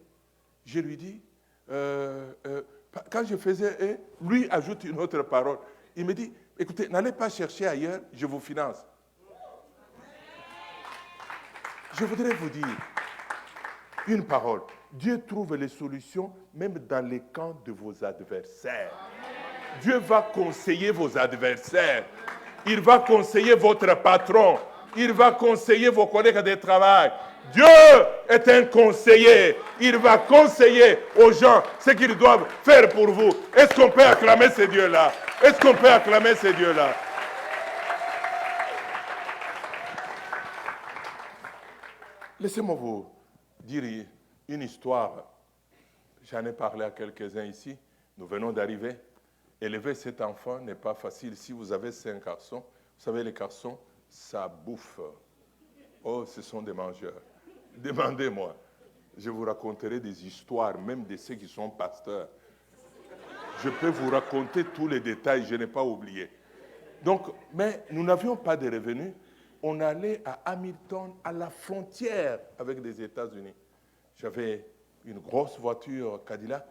Je lui dis, quand je faisais, lui ajoute une autre parole. Il me dit, écoutez, n'allez pas chercher ailleurs, je vous finance. Je voudrais vous dire une parole. Dieu trouve les solutions même dans les camps de vos adversaires. Dieu va conseiller vos adversaires. Il va conseiller votre patron. Il va conseiller vos collègues de travail. Dieu est un conseiller. Il va conseiller aux gens ce qu'ils doivent faire pour vous. Est-ce qu'on peut acclamer ces dieux-là? Est-ce qu'on peut acclamer ces dieux-là? Laissez-moi vous dire une histoire. J'en ai parlé à quelques-uns ici. Nous venons d'arriver. Élever cet enfant n'est pas facile. Si vous avez 5 garçons, vous savez, les garçons, ça bouffe. Oh, ce sont des mangeurs. Demandez-moi. Je vous raconterai des histoires, même de ceux qui sont pasteurs. Je peux vous raconter tous les détails, je n'ai pas oublié. Donc, mais nous n'avions pas de revenus. On allait à Hamilton, à la frontière avec les États-Unis. J'avais une grosse voiture Cadillac.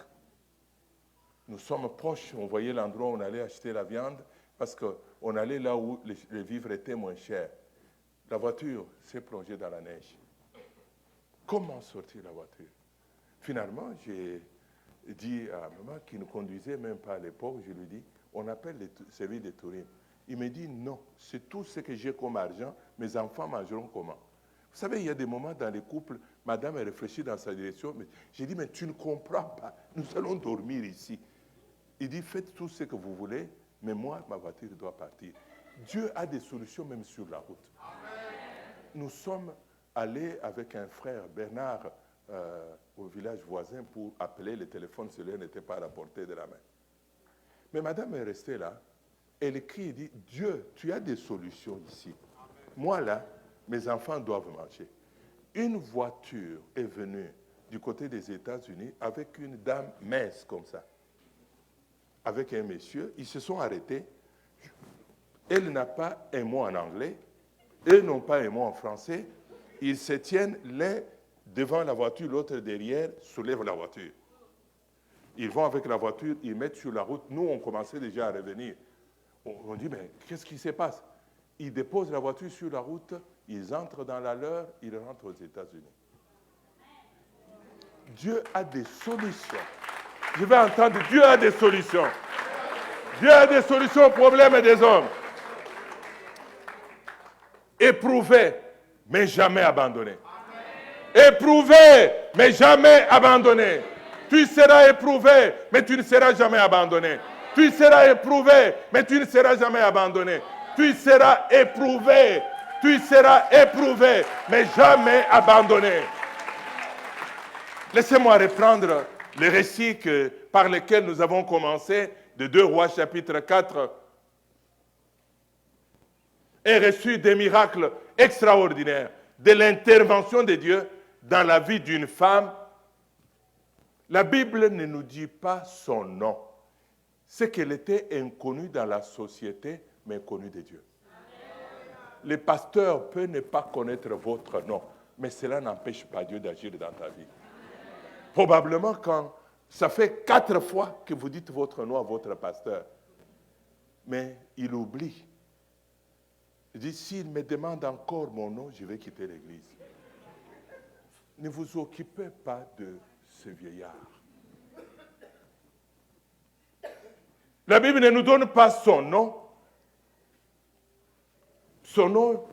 Nous sommes proches, on voyait l'endroit où on allait acheter la viande, parce qu'on allait là où les vivres étaient moins chers. La voiture s'est plongée dans la neige. Comment sortir la voiture? Finalement, j'ai dit à maman, qui ne conduisait même pas à l'époque, je lui dis, on appelle le service de tourisme. Il me dit, non, c'est tout ce que j'ai comme argent, mes enfants mangeront comment? Vous savez, il y a des moments dans les couples, madame réfléchit dans sa direction, mais j'ai dit, mais tu ne comprends pas, nous allons dormir ici. Il dit, faites tout ce que vous voulez, mais moi, ma voiture doit partir. Dieu a des solutions même sur la route. Amen. Nous sommes allés avec un frère, Bernard, au village voisin pour appeler, le téléphone cellulaire n'était pas à la portée de la main. Mais madame est restée là, elle crie et dit, Dieu, tu as des solutions ici. Amen. Moi là, mes enfants doivent manger. Une voiture est venue du côté des États-Unis avec une dame mince comme ça, avec un monsieur, ils se sont arrêtés. Elle n'a pas un mot en anglais, eux n'ont pas un mot en français. Ils se tiennent l'un devant la voiture, l'autre derrière, soulèvent la voiture. Ils vont avec la voiture, ils mettent sur la route. Nous, on commençait déjà à revenir. On dit, mais qu'est-ce qui se passe? Ils déposent la voiture sur la route, ils entrent dans la leur, ils rentrent aux États-Unis. Dieu a des solutions. Je vais entendre, Dieu a des solutions. Dieu a des solutions aux problèmes des hommes. Éprouvé, mais jamais abandonné. Éprouvé, mais jamais abandonné. Tu seras éprouvé, mais tu ne seras jamais abandonné. Tu seras éprouvé, mais tu ne seras jamais abandonné. Tu seras éprouvé, mais jamais abandonné. Laissez-moi reprendre le récit par lequel nous avons commencé, de 2 Rois chapitre 4, et reçu des miracles extraordinaires, de l'intervention de Dieu dans la vie d'une femme. La Bible ne nous dit pas son nom. C'est qu'elle était inconnue dans la société, mais connue de Dieu. Les pasteurs peuvent ne pas connaître votre nom, mais cela n'empêche pas Dieu d'agir dans ta vie. Probablement quand ça fait 4 fois que vous dites votre nom à votre pasteur, mais il oublie. Il dit, s'il me demande encore mon nom, je vais quitter l'église. Ne vous occupez pas de ce vieillard. La Bible ne nous donne pas son nom. Son nom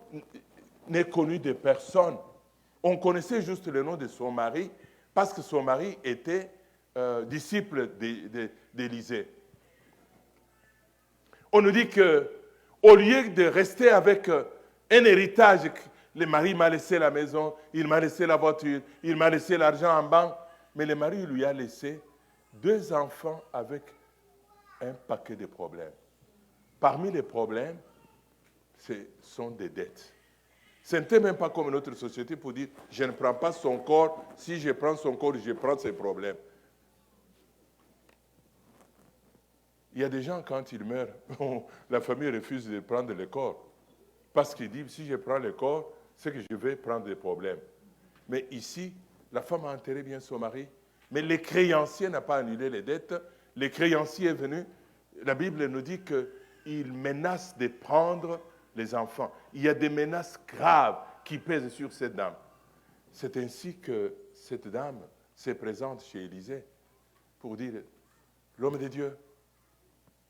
n'est connu de personne. On connaissait juste le nom de son mari parce que son mari était disciple d'Élisée. On nous dit qu'au lieu de rester avec un héritage, le mari m'a laissé la maison, il m'a laissé la voiture, il m'a laissé l'argent en banque, mais le mari lui a laissé 2 enfants avec un paquet de problèmes. Parmi les problèmes, ce sont des dettes. Ce n'était même pas comme notre société pour dire, je ne prends pas son corps, si je prends son corps, je prends ses problèmes. Il y a des gens, quand ils meurent, la famille refuse de prendre le corps. Parce qu'ils disent, si je prends le corps, c'est que je vais prendre des problèmes. Mais ici, la femme a enterré bien son mari, mais le créancier n'a pas annulé les dettes. Le créancier est venu, la Bible nous dit qu'il menace de prendre les enfants. Il y a des menaces graves qui pèsent sur cette dame. C'est ainsi que cette dame se présente chez Élisée pour dire, l'homme de Dieu,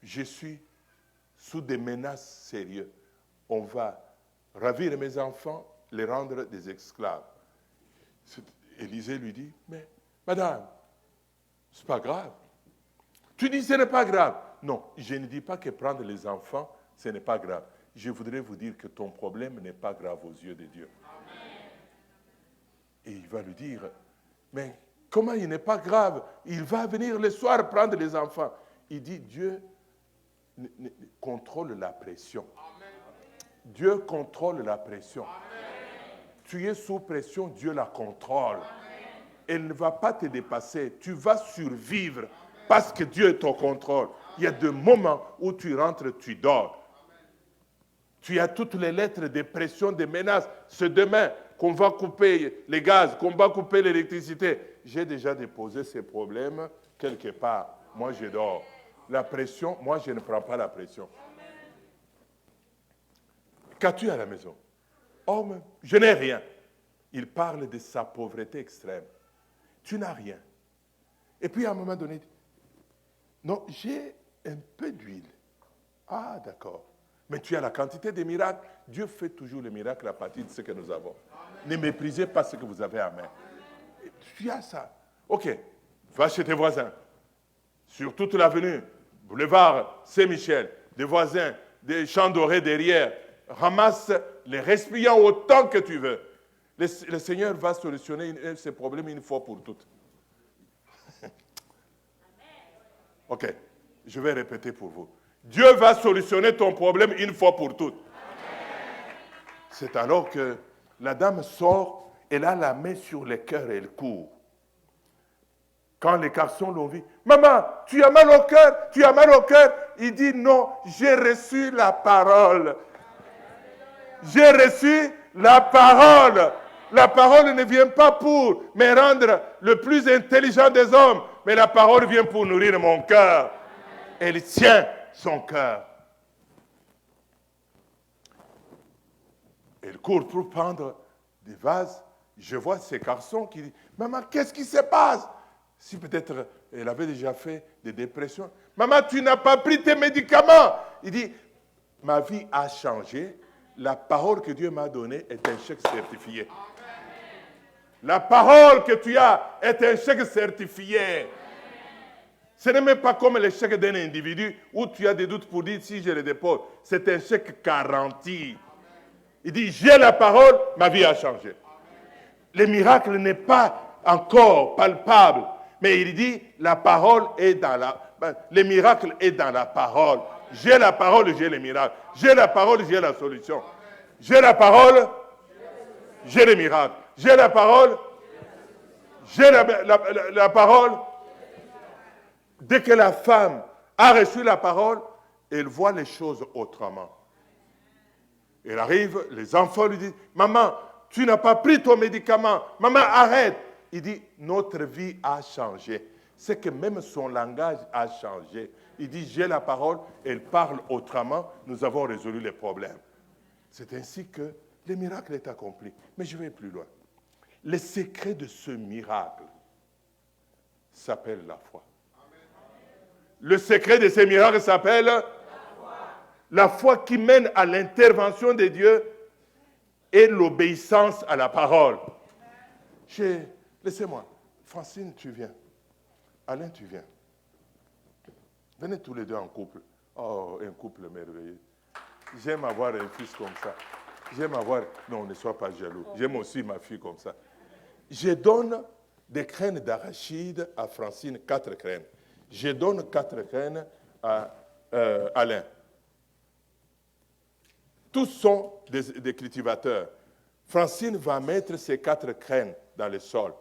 je suis sous des menaces sérieuses. On va ravir mes enfants, les rendre des esclaves. Élisée lui dit, mais madame, c'est pas grave. Tu dis ce n'est pas grave. Non, je ne dis pas que prendre les enfants, ce n'est pas grave. Je voudrais vous dire que ton problème n'est pas grave aux yeux de Dieu. Amen. Et il va lui dire, mais comment il n'est pas grave? Il va venir le soir prendre les enfants. Il dit, Dieu contrôle la pression. Amen. Dieu contrôle la pression. Tu es sous pression, Dieu la contrôle. Elle ne va pas te dépasser. Tu vas survivre parce que Dieu est au contrôle. Il y a des moments où tu rentres, tu dors. Tu as toutes les lettres de pression, de menaces. C'est demain qu'on va couper les gaz, qu'on va couper l'électricité. J'ai déjà déposé ces problèmes quelque part. Moi, je dors. La pression, moi, je ne prends pas la pression. Qu'as-tu à la maison? Oh, mais je n'ai rien. Il parle de sa pauvreté extrême. Tu n'as rien. Et puis, à un moment donné, non, j'ai un peu d'huile. Ah, d'accord. Mais tu as la quantité de miracles. Dieu fait toujours les miracles à partir de ce que nous avons. Ne méprisez pas ce que vous avez à main. Tu as ça. OK. Va chez tes voisins. Sur toute l'avenue, boulevard Saint-Michel, des voisins, des champs dorés derrière. Ramasse les récipients autant que tu veux. Le Seigneur va solutionner ces problèmes une fois pour toutes. OK. Je vais répéter pour vous. Dieu va solutionner ton problème une fois pour toutes. C'est alors que la dame sort, elle a la main sur le cœur et elle court. Quand les garçons l'ont vu, « Maman, tu as mal au cœur, tu as mal au cœur. » Il dit, « Non, j'ai reçu la parole. J'ai reçu la parole. La parole ne vient pas pour me rendre le plus intelligent des hommes, mais la parole vient pour nourrir mon cœur. » Elle tient son cœur. Elle court pour prendre des vases. Je vois ces garçons qui disent, « Maman, qu'est-ce qui se passe ?» Si peut-être elle avait déjà fait des dépressions. « Maman, tu n'as pas pris tes médicaments. » Il dit, « Ma vie a changé. La parole que Dieu m'a donnée est un chèque certifié. » La parole que tu as est un chèque certifié. Ce n'est même pas comme le chèque d'un individu où tu as des doutes pour dire si je le dépose. C'est un chèque garanti. Il dit, j'ai la parole, ma vie a changé. Le miracle n'est pas encore palpable, mais il dit, la parole est dans le miracle est dans la parole. J'ai la parole, j'ai le miracle. J'ai la parole, j'ai la solution. J'ai la parole, j'ai le miracle. J'ai la parole, j'ai la parole. Dès que la femme a reçu la parole, elle voit les choses autrement. Elle arrive, les enfants lui disent, « Maman, tu n'as pas pris ton médicament. Maman, arrête. » Il dit, « Notre vie a changé. » C'est que même son langage a changé. Il dit, « J'ai la parole. » Elle parle autrement. Nous avons résolu les problèmes. C'est ainsi que le miracle est accompli. Mais je vais plus loin. Le secret de ce miracle s'appelle la foi. Le secret de ces miracles s'appelle la foi. La foi qui mène à l'intervention de Dieu et l'obéissance à la parole. Laissez-moi. Francine, tu viens. Alain, tu viens. Venez tous les deux en couple. Oh, un couple merveilleux. J'aime avoir un fils comme ça. J'aime avoir... Non, ne sois pas jaloux. J'aime aussi ma fille comme ça. Je donne des graines d'arachide à Francine, 4 graines. Je donne 4 graines à Alain. Tous sont des cultivateurs. Francine va mettre ces 4 graines dans le sol.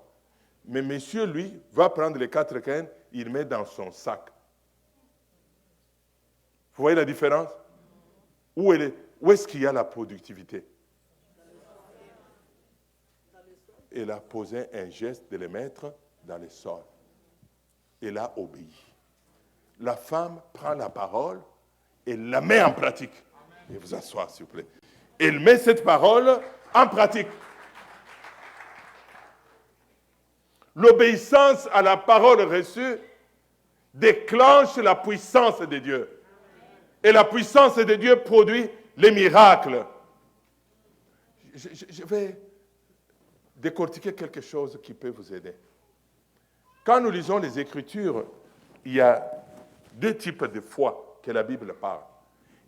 Mais monsieur, lui, va prendre les 4 graines, il met dans son sac. Vous voyez la différence? Où est-ce qu'il y a la productivité? Elle a posé un geste de les mettre dans le sol. Elle a obéi. La femme prend la parole et la met en pratique. Et vous asseoir, s'il vous plaît. Elle met cette parole en pratique. L'obéissance à la parole reçue déclenche la puissance de Dieu. Et la puissance de Dieu produit les miracles. Je vais décortiquer quelque chose qui peut vous aider. Quand nous lisons les Écritures, il y a 2 types de foi que la Bible parle.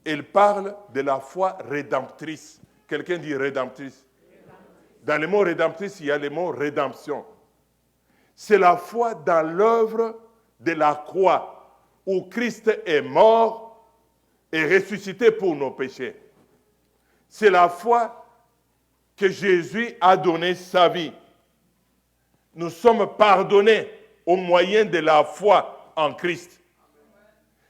Elle parle de la foi rédemptrice. Quelqu'un dit rédemptrice. Dans le mot rédemptrice, il y a le mot rédemption. C'est la foi dans l'œuvre de la croix, où Christ est mort et ressuscité pour nos péchés. c'est la foi que Jésus a donné sa vie. Nous sommes pardonnés au moyen de la foi en Christ.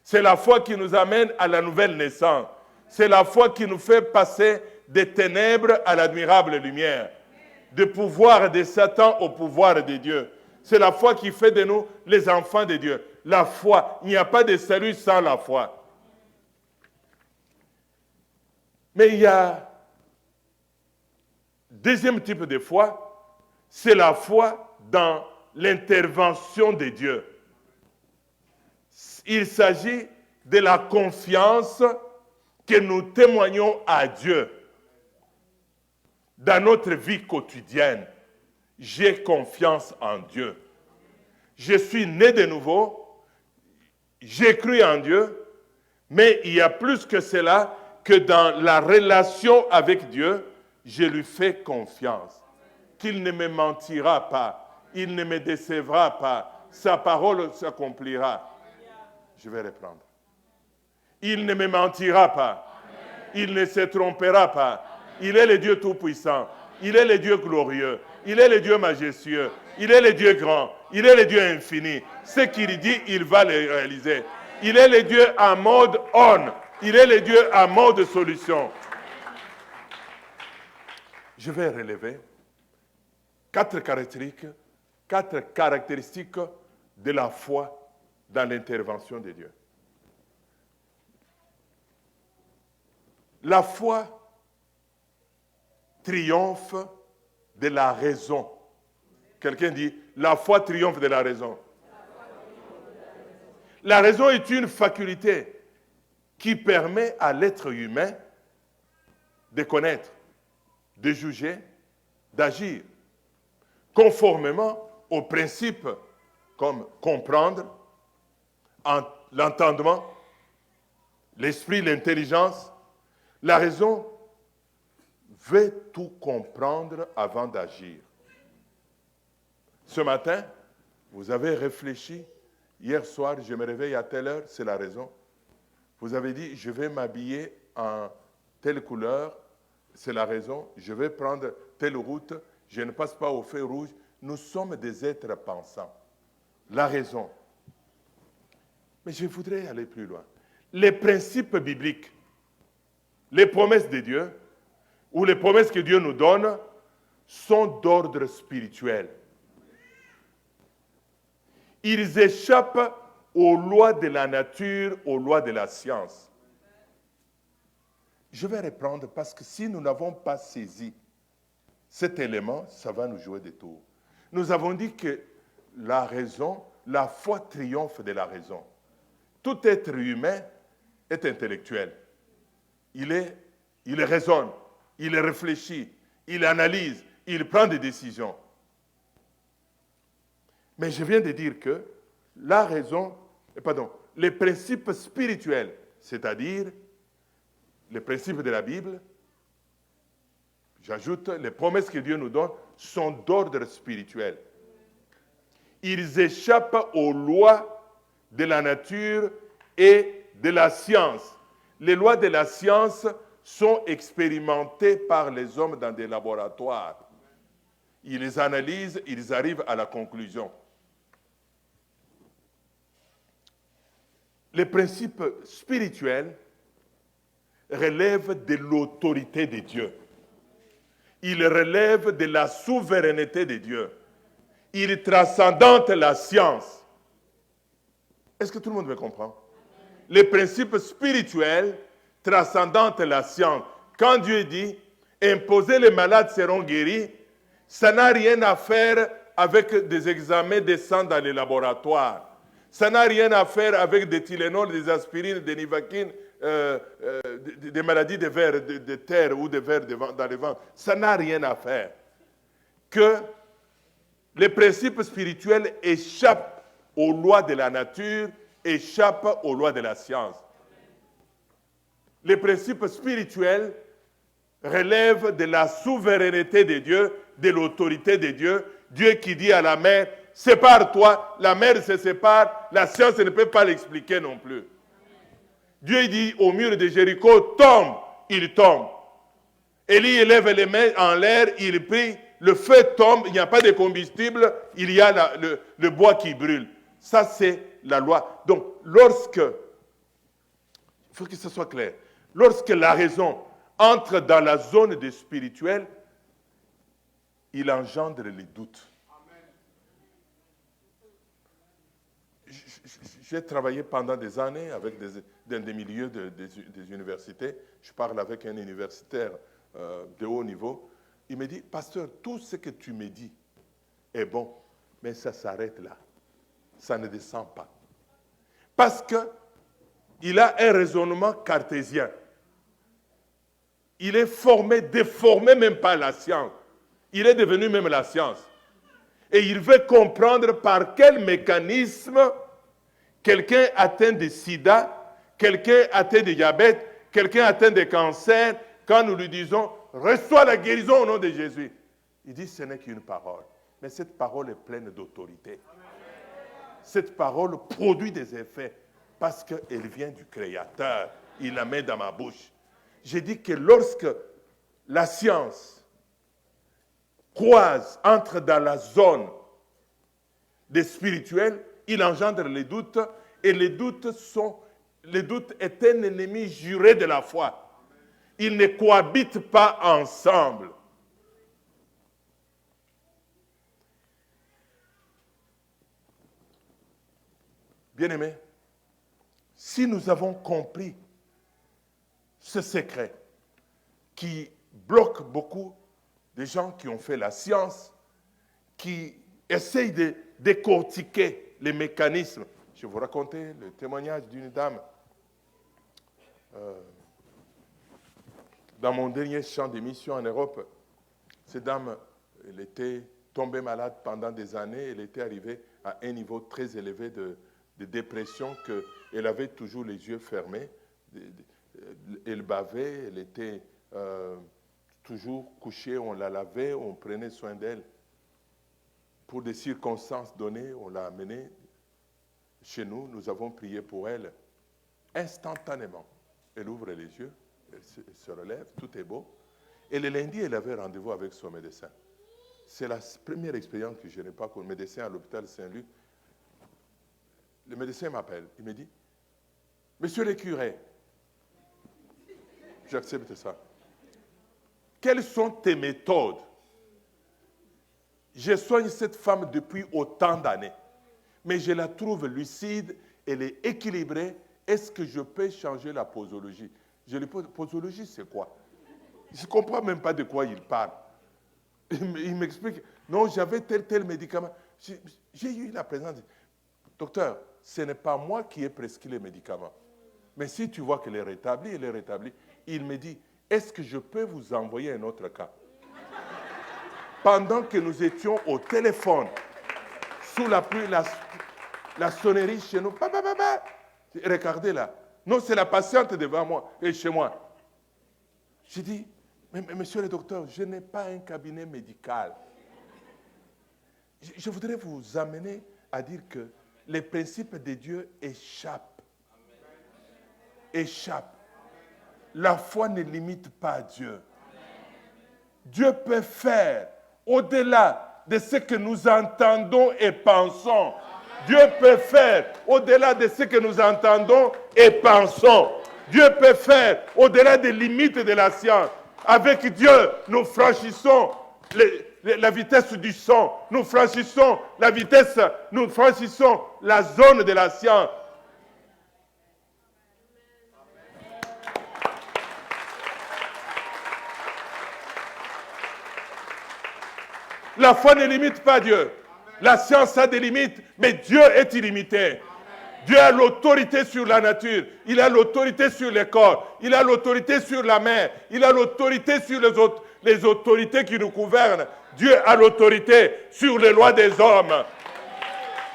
C'est la foi qui nous amène à la nouvelle naissance. C'est la foi qui nous fait passer des ténèbres à l'admirable lumière, du pouvoir de Satan au pouvoir de Dieu. C'est la foi qui fait de nous les enfants de Dieu. La foi, il n'y a pas de salut sans la foi. Mais il y a deuxième type de foi, c'est la foi dans l'intervention de Dieu. Il s'agit de la confiance que nous témoignons à Dieu dans notre vie quotidienne. J'ai confiance en Dieu. Je suis né de nouveau, j'ai cru en Dieu, mais il y a plus que cela, que dans la relation avec Dieu, je lui fais confiance. Qu'il ne me mentira pas, il ne me décevra pas, sa parole s'accomplira. Je vais reprendre. Il ne me mentira pas, il ne se trompera pas. Il est le Dieu Tout-Puissant, il est le Dieu glorieux, il est le Dieu majestueux, il est le Dieu grand, il est le Dieu infini. Ce qu'il dit, il va le réaliser. Il est le Dieu en mode on, il est le Dieu en mode solution. Je vais relever quatre caractéristiques de la foi dans l'intervention de Dieu. La foi triomphe de la raison. Quelqu'un dit, la foi triomphe de la raison. La raison est une faculté qui permet à l'être humain de connaître, de juger, d'agir, conformément aux principes comme comprendre, l'entendement, l'esprit, l'intelligence. La raison veut tout comprendre avant d'agir. Ce matin, vous avez réfléchi. Hier soir, je me réveille à telle heure, c'est la raison. Vous avez dit, je vais m'habiller en telle couleur, c'est la raison. Je vais prendre telle route, je ne passe pas au feu rouge. Nous sommes des êtres pensants. La raison. Mais je voudrais aller plus loin. Les principes bibliques, les promesses de Dieu, ou les promesses que Dieu nous donne, sont d'ordre spirituel. Ils échappent aux lois de la nature, aux lois de la science. Je vais reprendre parce que si nous n'avons pas saisi cet élément, ça va nous jouer des tours. Nous avons dit que la raison, la foi triomphe de la raison. Tout être humain est intellectuel. Il raisonne, il réfléchit, il analyse, il prend des décisions. Mais je viens de dire que les principes spirituels, c'est-à-dire les principes de la Bible, j'ajoute, les promesses que Dieu nous donne, sont d'ordre spirituel. Ils échappent aux lois de la nature et de la science. Les lois de la science sont expérimentées par les hommes dans des laboratoires. Ils les analysent, ils arrivent à la conclusion. Les principes spirituels relèvent de l'autorité de Dieu. Ils relèvent de la souveraineté de Dieu. Ils transcendent la science. Est-ce que tout le monde me comprend? Les principes spirituels transcendent la science. Quand Dieu dit « imposez les malades seront guéris », ça n'a rien à faire avec des examens de sang dans les laboratoires. Ça n'a rien à faire avec des Tylenol, des aspirines, des Nivaquine, des maladies de vers de terre ou de vers dans les vents. Ça n'a rien à faire. Que les principes spirituels échappent aux lois de la nature, échappent aux lois de la science. Les principes spirituels relèvent de la souveraineté de Dieu, de l'autorité de Dieu. Dieu qui dit à la mer, sépare-toi, la mer se sépare, la science ne peut pas l'expliquer non plus. Dieu dit au mur de Jéricho, tombe, il tombe. Élie élève les mains en l'air, il prie, le feu tombe, il n'y a pas de combustible, il y a le bois qui brûle. Ça, c'est la loi. Donc, il faut que ce soit clair, lorsque la raison entre dans la zone du spirituel, il engendre les doutes. J'ai travaillé pendant des années dans des milieux des universités. Je parle avec un universitaire de haut niveau. Il me dit, pasteur, tout ce que tu me dis est bon, mais ça s'arrête là. Ça ne descend pas. Parce qu'il a un raisonnement cartésien. Il est déformé même par la science. Il est devenu même la science. Et il veut comprendre par quel mécanisme quelqu'un atteint de sida, quelqu'un atteint de diabète, quelqu'un atteint de cancer, quand nous lui disons « Reçois la guérison au nom de Jésus ». Il dit « Ce n'est qu'une parole ». Mais cette parole est pleine d'autorité. Cette parole produit des effets parce qu'elle vient du Créateur. Il la met dans ma bouche. J'ai dit que lorsque la science entre dans la zone des spirituels, il engendre les doutes, et les doutes est un ennemi juré de la foi. Ils ne cohabitent pas ensemble. Bien-aimés, si nous avons compris ce secret qui bloque beaucoup de gens qui ont fait la science, qui essayent de décortiquer les mécanismes. Je vais vous raconter le témoignage d'une dame. Dans mon dernier champ de mission en Europe, cette dame, elle était tombée malade pendant des années. Elle était arrivée à un niveau très élevé de dépression, qu'elle avait toujours les yeux fermés. Elle bavait, elle était toujours couchée, on la lavait, on prenait soin d'elle. Pour des circonstances données, on l'a amenée chez nous, nous avons prié pour elle. Instantanément, elle ouvre les yeux, elle se relève, tout est beau. Et le lundi, elle avait rendez-vous avec son médecin. C'est la première expérience que je n'ai pas comme médecin à l'hôpital Saint-Luc. Le médecin m'appelle, il me dit, « Monsieur le curé, j'accepte ça. Quelles sont tes méthodes? Je soigne cette femme depuis autant d'années, mais je la trouve lucide, elle est équilibrée. Est-ce que je peux changer la posologie? » Je lui pose, posologie, c'est quoi? Je ne comprends même pas de quoi il parle. Il m'explique, non, j'avais tel médicament. J'ai eu la présence. Docteur, ce n'est pas moi qui ai prescrit les médicaments. Mais si tu vois qu'elle est rétablie, elle est rétablie. Il me dit, est-ce que je peux vous envoyer un autre cas? Pendant que nous étions au téléphone, sous la pluie, la sonnerie chez nous, regardez là. Non, c'est la patiente devant moi et chez moi. J'ai dit, mais monsieur le docteur, je n'ai pas un cabinet médical. Je voudrais vous amener à dire que les principes de Dieu échappent. Échappent. La foi ne limite pas Dieu. Dieu peut faire au-delà de ce que nous entendons et pensons. Dieu peut faire au-delà de ce que nous entendons et pensons. Dieu peut faire au-delà des limites de la science. Avec Dieu, nous franchissons la vitesse du son. Nous franchissons la zone de la science. La foi ne limite pas Dieu. La science a des limites, mais Dieu est illimité. Dieu a l'autorité sur la nature. Il a l'autorité sur les corps. Il a l'autorité sur la mer. Il a l'autorité sur les autorités qui nous gouvernent. Dieu a l'autorité sur les lois des hommes.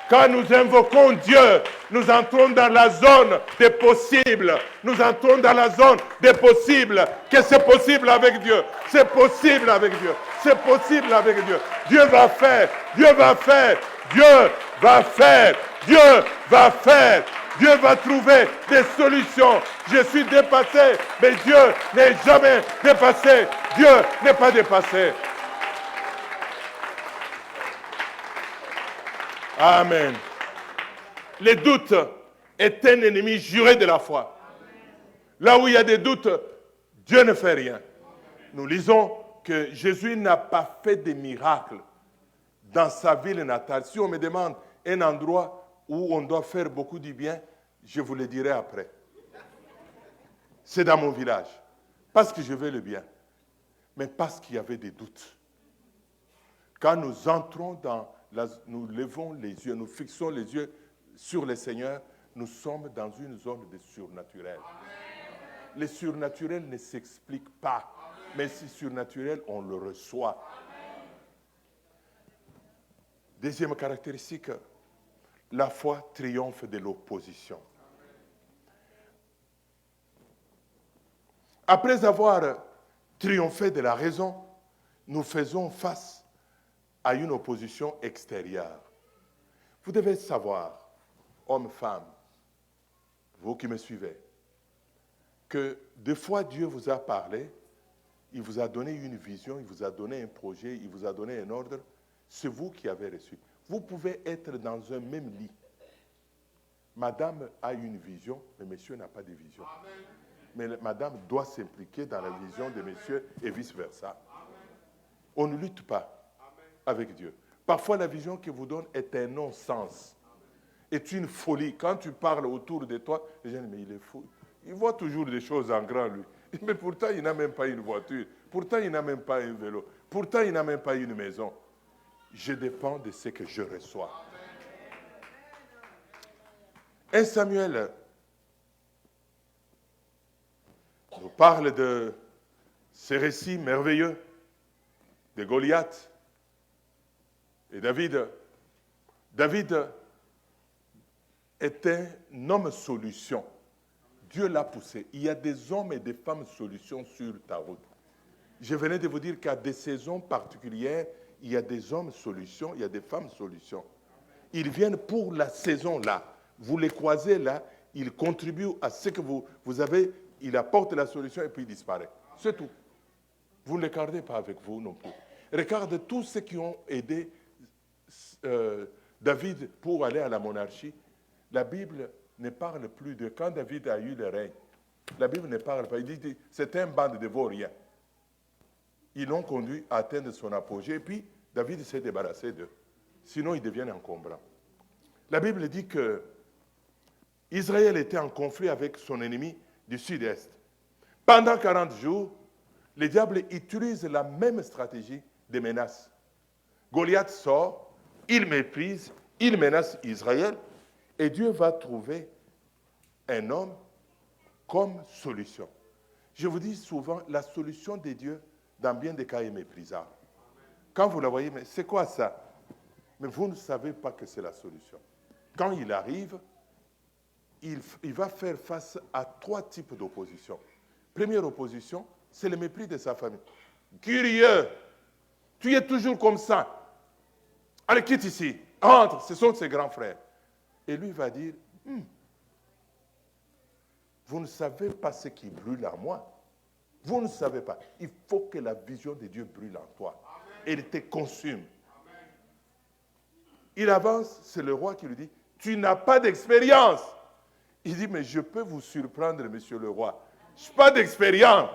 Quand nous invoquons Dieu, nous entrons dans la zone des possibles. Nous entrons dans la zone des possibles. Que c'est possible avec Dieu. C'est possible avec Dieu. C'est possible avec Dieu. Dieu va faire. Dieu va faire. Dieu va faire. Dieu va faire. Dieu va trouver des solutions. Je suis dépassé, mais Dieu n'est jamais dépassé. Dieu n'est pas dépassé. Amen. Les doutes est un ennemi juré de la foi. Là où il y a des doutes, Dieu ne fait rien. Nous lisons que Jésus n'a pas fait de miracles dans sa ville natale. Si on me demande un endroit où on doit faire beaucoup du bien, je vous le dirai après. C'est dans mon village. Parce que je veux le bien, mais parce qu'il y avait des doutes. Quand nous entrons nous levons les yeux, nous fixons les yeux sur le Seigneur, nous sommes dans une zone de surnaturel. Le surnaturel ne s'explique pas, mais si surnaturel, on le reçoit. Deuxième caractéristique, la foi triomphe de l'opposition. Après avoir triomphé de la raison, nous faisons face à une opposition extérieure. Vous devez savoir, hommes, femmes, vous qui me suivez, que des fois Dieu vous a parlé, il vous a donné une vision, il vous a donné un projet, il vous a donné un ordre, c'est vous qui avez reçu. Vous pouvez être dans un même lit. Madame a une vision, mais monsieur n'a pas de vision. Mais madame doit s'impliquer dans la vision de monsieur et vice-versa. On ne lutte pas avec Dieu. Parfois, la vision qu'il vous donne est un non-sens, est une folie. Quand tu parles autour de toi, les gens disent, mais il est fou. Il voit toujours des choses en grand, lui. Mais pourtant, il n'a même pas une voiture. Pourtant, il n'a même pas un vélo. Pourtant, il n'a même pas une maison. Je dépends de ce que je reçois. 1 Samuel nous parle de ces récits merveilleux de Goliath et David. David est un homme solution. Dieu l'a poussé. Il y a des hommes et des femmes solutions sur ta route. Je venais de vous dire qu'à des saisons particulières, il y a des hommes solutions, il y a des femmes solutions. Ils viennent pour la saison là. Vous les croisez là, ils contribuent à ce que vous avez, ils apportent la solution et puis ils disparaissent. C'est tout. Vous ne les gardez pas avec vous non plus. Regarde tous ceux qui ont aidé David pour aller à la monarchie. La Bible ne parle plus de quand David a eu le règne. La Bible ne parle pas. Il dit c'était un bande de vauriens. Ils l'ont conduit à atteindre son apogée et puis David s'est débarrassé d'eux. Sinon, ils deviennent encombrants. La Bible dit que Israël était en conflit avec son ennemi du sud-est. Pendant 40 jours, le diable utilise la même stratégie de menace. Goliath sort, il méprise, il menace Israël et Dieu va trouver un homme comme solution. Je vous dis souvent, la solution de Dieu, dans bien des cas, est méprisable. Quand vous la voyez, mais c'est quoi ça? Mais vous ne savez pas que c'est la solution. Quand il arrive, il va faire face à 3 types d'opposition. Première opposition, c'est le mépris de sa famille. Curieux, tu es toujours comme ça. Allez, quitte ici, entre, ce sont ses grands frères. Et lui va dire, vous ne savez pas ce qui brûle en moi. Vous ne savez pas. Il faut que la vision de Dieu brûle en toi. Et il te consume. Il avance, c'est le roi qui lui dit, tu n'as pas d'expérience. Il dit, mais je peux vous surprendre, monsieur le roi. Je n'ai pas d'expérience,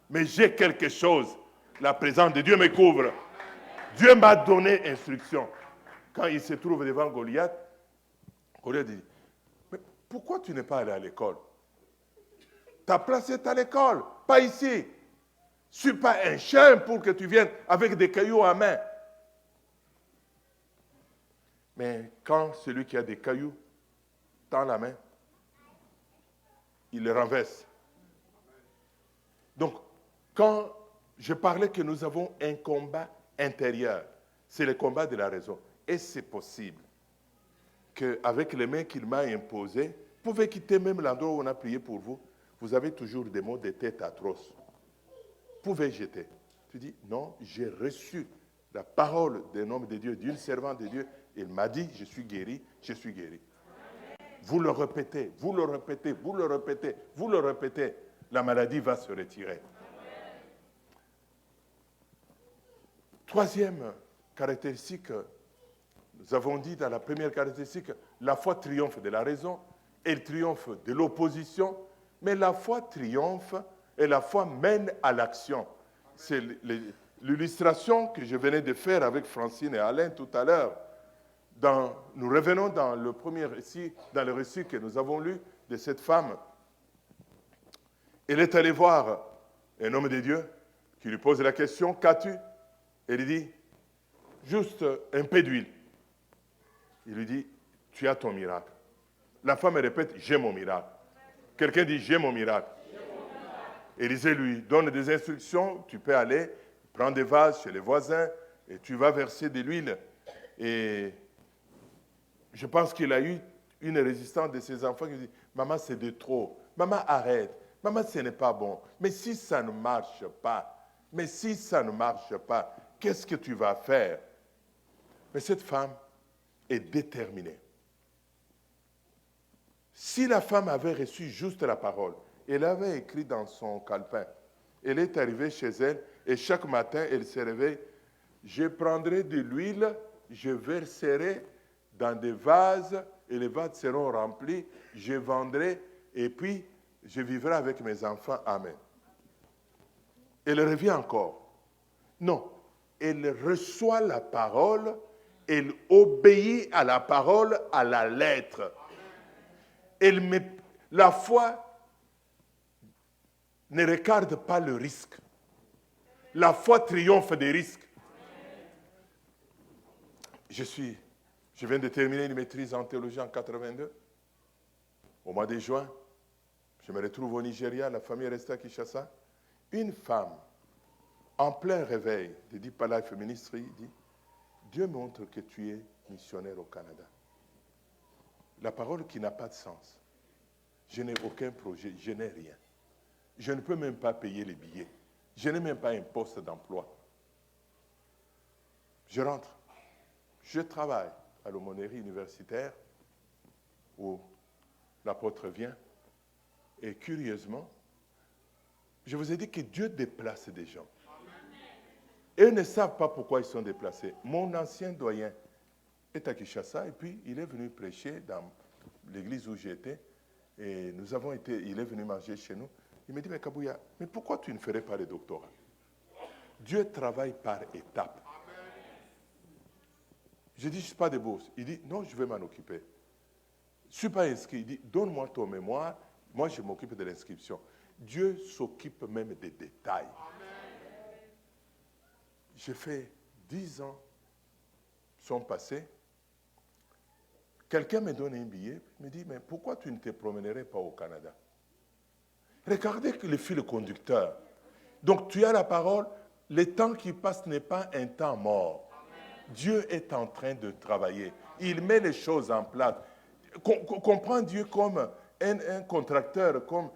mais j'ai quelque chose. La présence de Dieu me couvre. Dieu m'a donné instruction. Quand il se trouve devant Goliath, Goliath dit, mais pourquoi tu n'es pas allé à l'école? Ta place est à l'école, pas ici. Je ne suis pas un chien pour que tu viennes avec des cailloux à main. Mais quand celui qui a des cailloux tend la main, il le renverse. Donc, quand je parlais que nous avons un combat intérieur, c'est le combat de la raison. Et c'est possible qu'avec les mains qu'il m'a imposées, vous pouvez quitter même l'endroit où on a prié pour vous, vous avez toujours des mots de tête atroces. Vous pouvez jeter. Tu dis, non, j'ai reçu la parole d'un homme de Dieu, d'une servante de Dieu. Il m'a dit, je suis guéri, je suis guéri. vous le répétez, vous le répétez, vous le répétez, vous le répétez, la maladie va se retirer. Troisième caractéristique, nous avons dit dans la première caractéristique, la foi triomphe de la raison, elle triomphe de l'opposition, mais la foi triomphe et la foi mène à l'action. C'est l'illustration que je venais de faire avec Francine et Alain tout à l'heure. Nous revenons dans le premier récit, dans le récit que nous avons lu de cette femme. Elle est allée voir un homme de Dieu qui lui pose la question, qu'as-tu? Elle lui dit, juste un peu d'huile. Il lui dit, tu as ton miracle. La femme répète, j'ai mon miracle. Quelqu'un dit, j'ai mon miracle. Élisée lui donne des instructions, tu peux aller, prends des vases chez les voisins et tu vas verser de l'huile. Et je pense qu'il a eu une résistance de ses enfants qui dit, maman, c'est de trop. Maman, arrête. Maman, ce n'est pas bon. Mais si ça ne marche pas, qu'est-ce que tu vas faire? Mais cette femme est déterminée. Si la femme avait reçu juste la parole, elle avait écrit dans son calepin, elle est arrivée chez elle et chaque matin, elle se réveille, je prendrai de l'huile, je verserai dans des vases et les vases seront remplis, je vendrai et puis je vivrai avec mes enfants. Amen. Elle revient encore. Non, elle reçoit la parole, elle obéit à la parole à la lettre. La foi ne regarde pas le risque. La foi triomphe des risques. Je viens de terminer une maîtrise en théologie en 82. Au mois de juin, je me retrouve au Nigeria, la famille est restée à Kinshasa. Une femme, en plein réveil, de Deep Life Ministry, dit, Dieu montre que tu es missionnaire au Canada. La parole qui n'a pas de sens. Je n'ai aucun projet, je n'ai rien. Je ne peux même pas payer les billets. Je n'ai même pas un poste d'emploi. Je rentre. Je travaille à l'aumônerie universitaire où l'apôtre vient. Et curieusement, je vous ai dit que Dieu déplace des gens. Et ils ne savent pas pourquoi ils sont déplacés. Mon ancien doyen est à Kinshasa et puis il est venu prêcher dans l'église où j'étais. Et il est venu manger chez nous. Il me dit, mais Kabouya, mais pourquoi tu ne ferais pas le doctorat? Dieu travaille par étapes. Je dis, je ne suis pas de bourse. Il dit, non, je vais m'en occuper. Je ne suis pas inscrit. Il dit, donne-moi ton mémoire. Moi, je m'occupe de l'inscription. Dieu s'occupe même des détails. J'ai fait 10 ans, sont passés. Quelqu'un me donne un billet, me dit, mais pourquoi tu ne te promènerais pas au Canada? Regardez le fil conducteur. Donc tu as la parole, le temps qui passe n'est pas un temps mort. Dieu est en train de travailler. Il met les choses en place. Comprends Dieu comme un contracteur, comme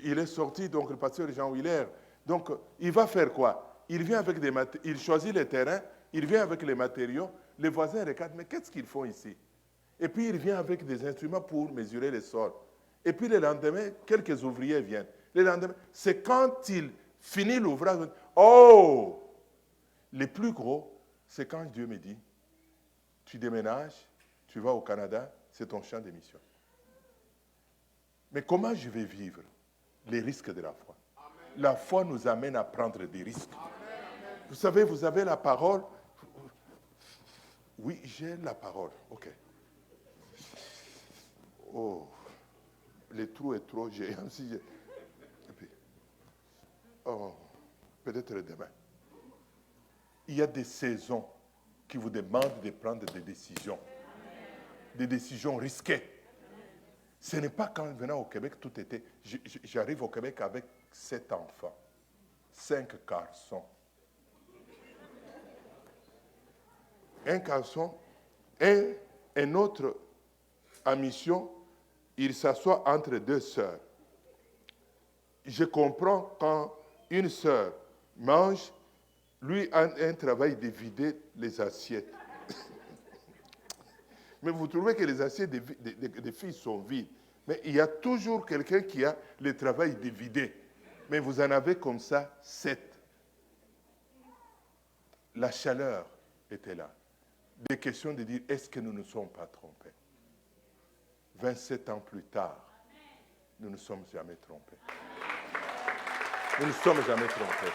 il est sorti, donc le pasteur Jean Willer. Donc il va faire quoi? Il vient avec il choisit les terrains, il vient avec les matériaux, les voisins regardent, mais qu'est-ce qu'ils font ici? Et puis il vient avec des instruments pour mesurer les sols. Et puis le lendemain, quelques ouvriers viennent. Le lendemain, c'est quand il finit l'ouvrage, oh! Les plus gros, c'est quand Dieu me dit, tu déménages, tu vas au Canada, c'est ton champ de mission. Mais comment je vais vivre les risques de la foi? La foi nous amène à prendre des risques. Vous savez, vous avez la parole. Oui, j'ai la parole. OK. Oh, le trou est trop géant. Et puis, oh, peut-être demain. Il y a des saisons qui vous demandent de prendre des décisions. Des décisions risquées. Ce n'est pas quand venant au Québec, tout était... J'arrive au Québec avec 7 enfants, 5 garçons. Un garçon et un autre en mission, il s'assoit entre 2 sœurs. Je comprends quand une sœur mange, lui a un travail de vider les assiettes. Mais vous trouvez que les assiettes des filles sont vides. Mais il y a toujours quelqu'un qui a le travail de vider. Mais vous en avez comme ça 7. La chaleur était là. Des questions de dire, est-ce que nous ne sommes pas trompés? 27 ans plus tard, nous ne sommes jamais trompés. Nous ne sommes jamais trompés.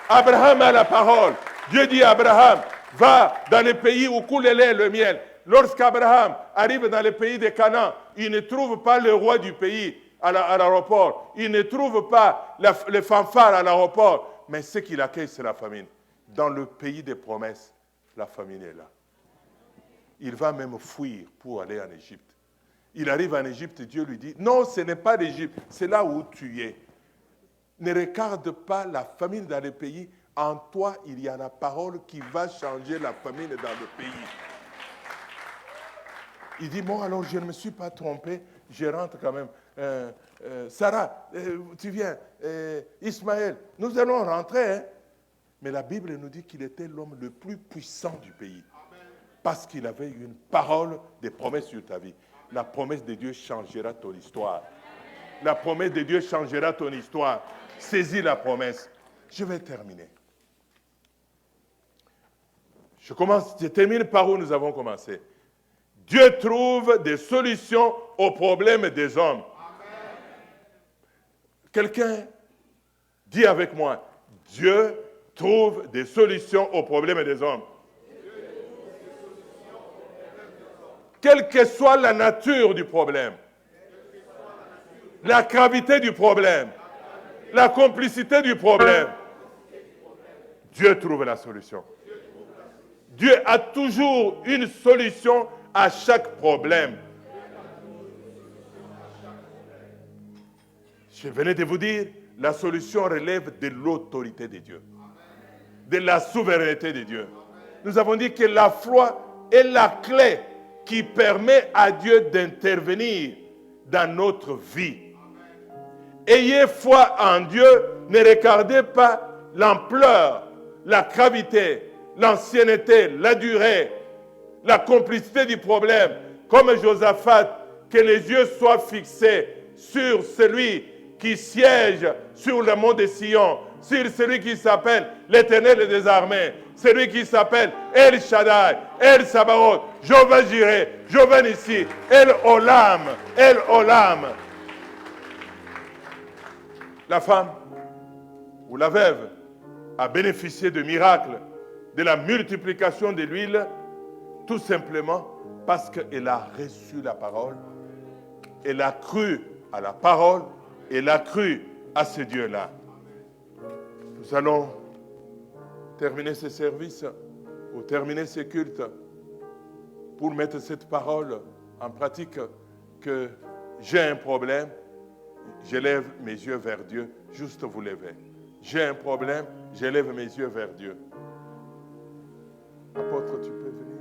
Abraham a la parole. Dieu dit à Abraham, va dans les pays où coule le lait et le miel. Lorsqu'Abraham arrive dans le pays de Canaan, il ne trouve pas le roi du pays à l'aéroport. Il ne trouve pas les fanfares à l'aéroport. Mais ce qu'il accueille, c'est la famine. Dans le pays des promesses, la famine est là. Il va même fuir pour aller en Égypte. Il arrive en Égypte, Dieu lui dit, non, ce n'est pas l'Égypte, c'est là où tu es. Ne regarde pas la famine dans le pays. En toi, il y a la parole qui va changer la famine dans le pays. Il dit, bon, alors je ne me suis pas trompé, je rentre quand même. Sarah, tu viens. Ismaël, nous allons rentrer. Hein? Mais la Bible nous dit qu'il était l'homme le plus puissant du pays. Parce qu'il avait une parole de promesse sur ta vie. La promesse de Dieu changera ton histoire. La promesse de Dieu changera ton histoire. Saisis la promesse. Je vais terminer. Je termine par où nous avons commencé. Dieu trouve des solutions aux problèmes des hommes. Quelqu'un dit avec moi, Dieu trouve des solutions aux problèmes des hommes. Quelle que soit la nature du problème, la gravité du problème, la complicité du problème, Dieu trouve la solution. Dieu a toujours une solution à chaque problème. Je venais de vous dire, la solution relève de l'autorité de Dieu, de la souveraineté de Dieu. Nous avons dit que la foi est la clé qui permet à Dieu d'intervenir dans notre vie. Ayez foi en Dieu, ne regardez pas l'ampleur, la gravité, l'ancienneté, la durée, la complicité du problème. Comme Josaphat, que les yeux soient fixés sur celui qui siège sur le mont de Sion, sur celui qui s'appelle l'Éternel des armées, celui qui s'appelle El Shaddai, El Sabaoth, Jéhovah Jireh, Jéhovah Nissi, El Olam, El Olam. La femme ou la veuve a bénéficié de miracles, de la multiplication de l'huile, tout simplement parce qu'elle a reçu la parole, elle a cru à la parole, elle a cru à ce Dieu-là. Nous allons terminer ce service ou terminer ce culte pour mettre cette parole en pratique, que j'ai un problème, je lève mes yeux vers Dieu, juste vous lever. J'ai un problème, je lève mes yeux vers Dieu. Apôtre, tu peux venir.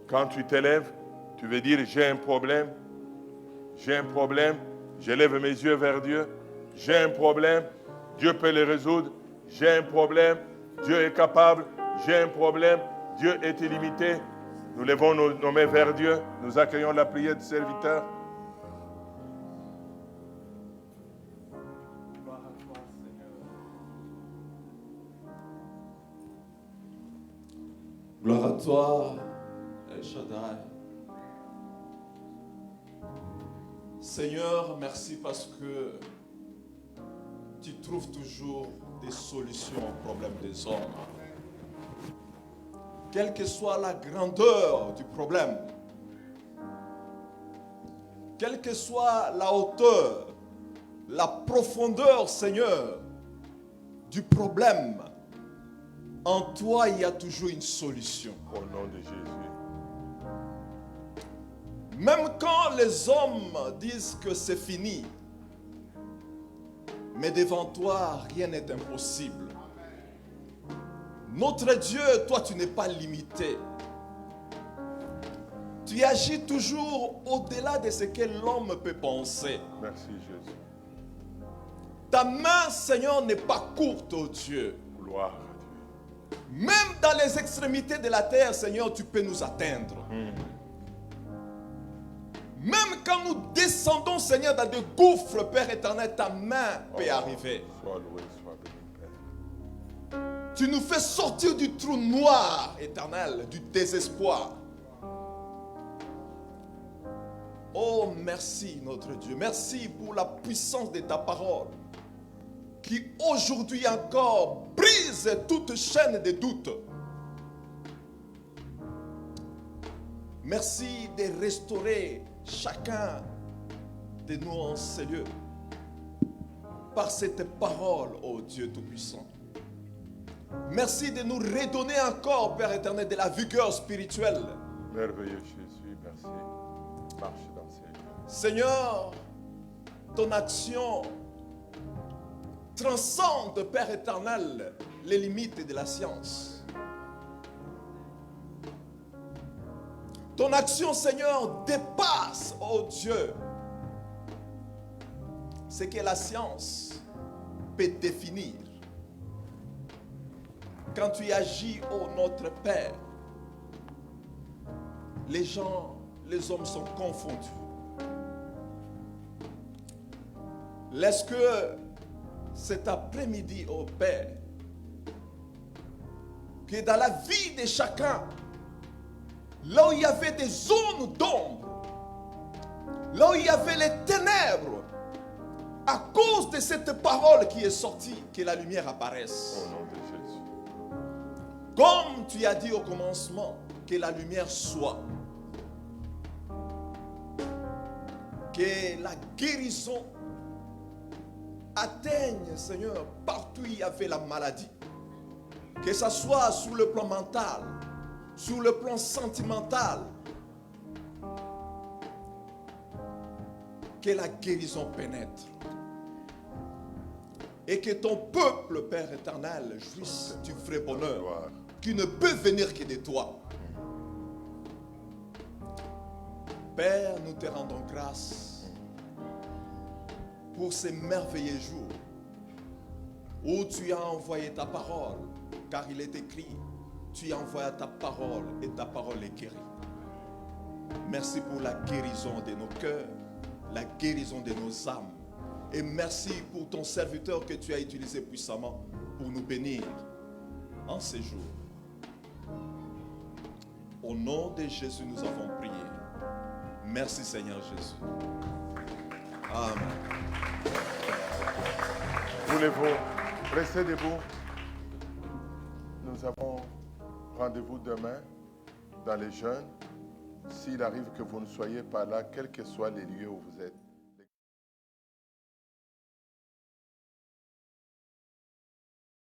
Quand tu t'élèves, tu veux dire j'ai un problème, je lève mes yeux vers Dieu, j'ai un problème, Dieu peut le résoudre, j'ai un problème, Dieu est capable, j'ai un problème, Dieu est illimité. Nous levons nos mains vers Dieu, nous accueillons la prière du serviteur. Gloire à toi, El Shaddai. Seigneur, merci parce que tu trouves toujours des solutions aux problèmes des hommes. Quelle que soit la grandeur du problème, quelle que soit la hauteur, la profondeur, Seigneur, du problème, en toi, il y a toujours une solution. Au nom de Jésus. Même quand les hommes disent que c'est fini, mais devant toi, rien n'est impossible. Notre Dieu, toi, tu n'es pas limité. Tu agis toujours au-delà de ce que l'homme peut penser. Merci Jésus. Ta main, Seigneur, n'est pas courte, oh Dieu. Gloire à Dieu. Même dans les extrémités de la terre, Seigneur, tu peux nous atteindre. Même quand nous descendons, Seigneur, dans des gouffres, Père éternel, ta main peut arriver. Sois loué, sois béni, Père. Tu nous fais sortir du trou noir, éternel, du désespoir. Oh, merci, notre Dieu. Merci pour la puissance de ta parole qui aujourd'hui encore brise toute chaîne de doute. Merci de restaurer chacun de nous en ces lieux par cette parole, ô Dieu Tout-Puissant. Merci de nous redonner encore, Père éternel, de la vigueur spirituelle. Merveilleux Jésus, merci. Marche dans ces lieux. Seigneur, ton action transcende, Père éternel, les limites de la science. Ton action, Seigneur, dépasse, oh Dieu, ce que la science peut définir. Quand tu agis, oh notre Père, les gens, les hommes sont confondus. Laisse que cet après-midi, oh Père, que dans la vie de chacun, là où il y avait des zones d'ombre, là où il y avait les ténèbres, à cause de cette parole qui est sortie, que la lumière apparaisse. Au nom de Jésus. Comme tu as dit au commencement, que la lumière soit. Que la guérison atteigne, Seigneur, partout où il y avait la maladie. Que ce soit sur le plan mental, sur le plan sentimental. Que la guérison pénètre. Et que ton peuple, Père éternel, jouisse du vrai bonheur qui ne peut venir que de toi. Père, nous te rendons grâce pour ces merveilleux jours où tu as envoyé ta parole, car il est écrit, tu as envoyé ta parole et ta parole est guérie. Merci pour la guérison de nos cœurs, la guérison de nos âmes. Et merci pour ton serviteur que tu as utilisé puissamment pour nous bénir en ces jours. Au nom de Jésus, nous avons prié. Merci Seigneur Jésus. Amen. Voulez-vous rester debout? Nous avons rendez-vous demain dans les jeûnes. S'il arrive que vous ne soyez pas là, quels que soient les lieux où vous êtes,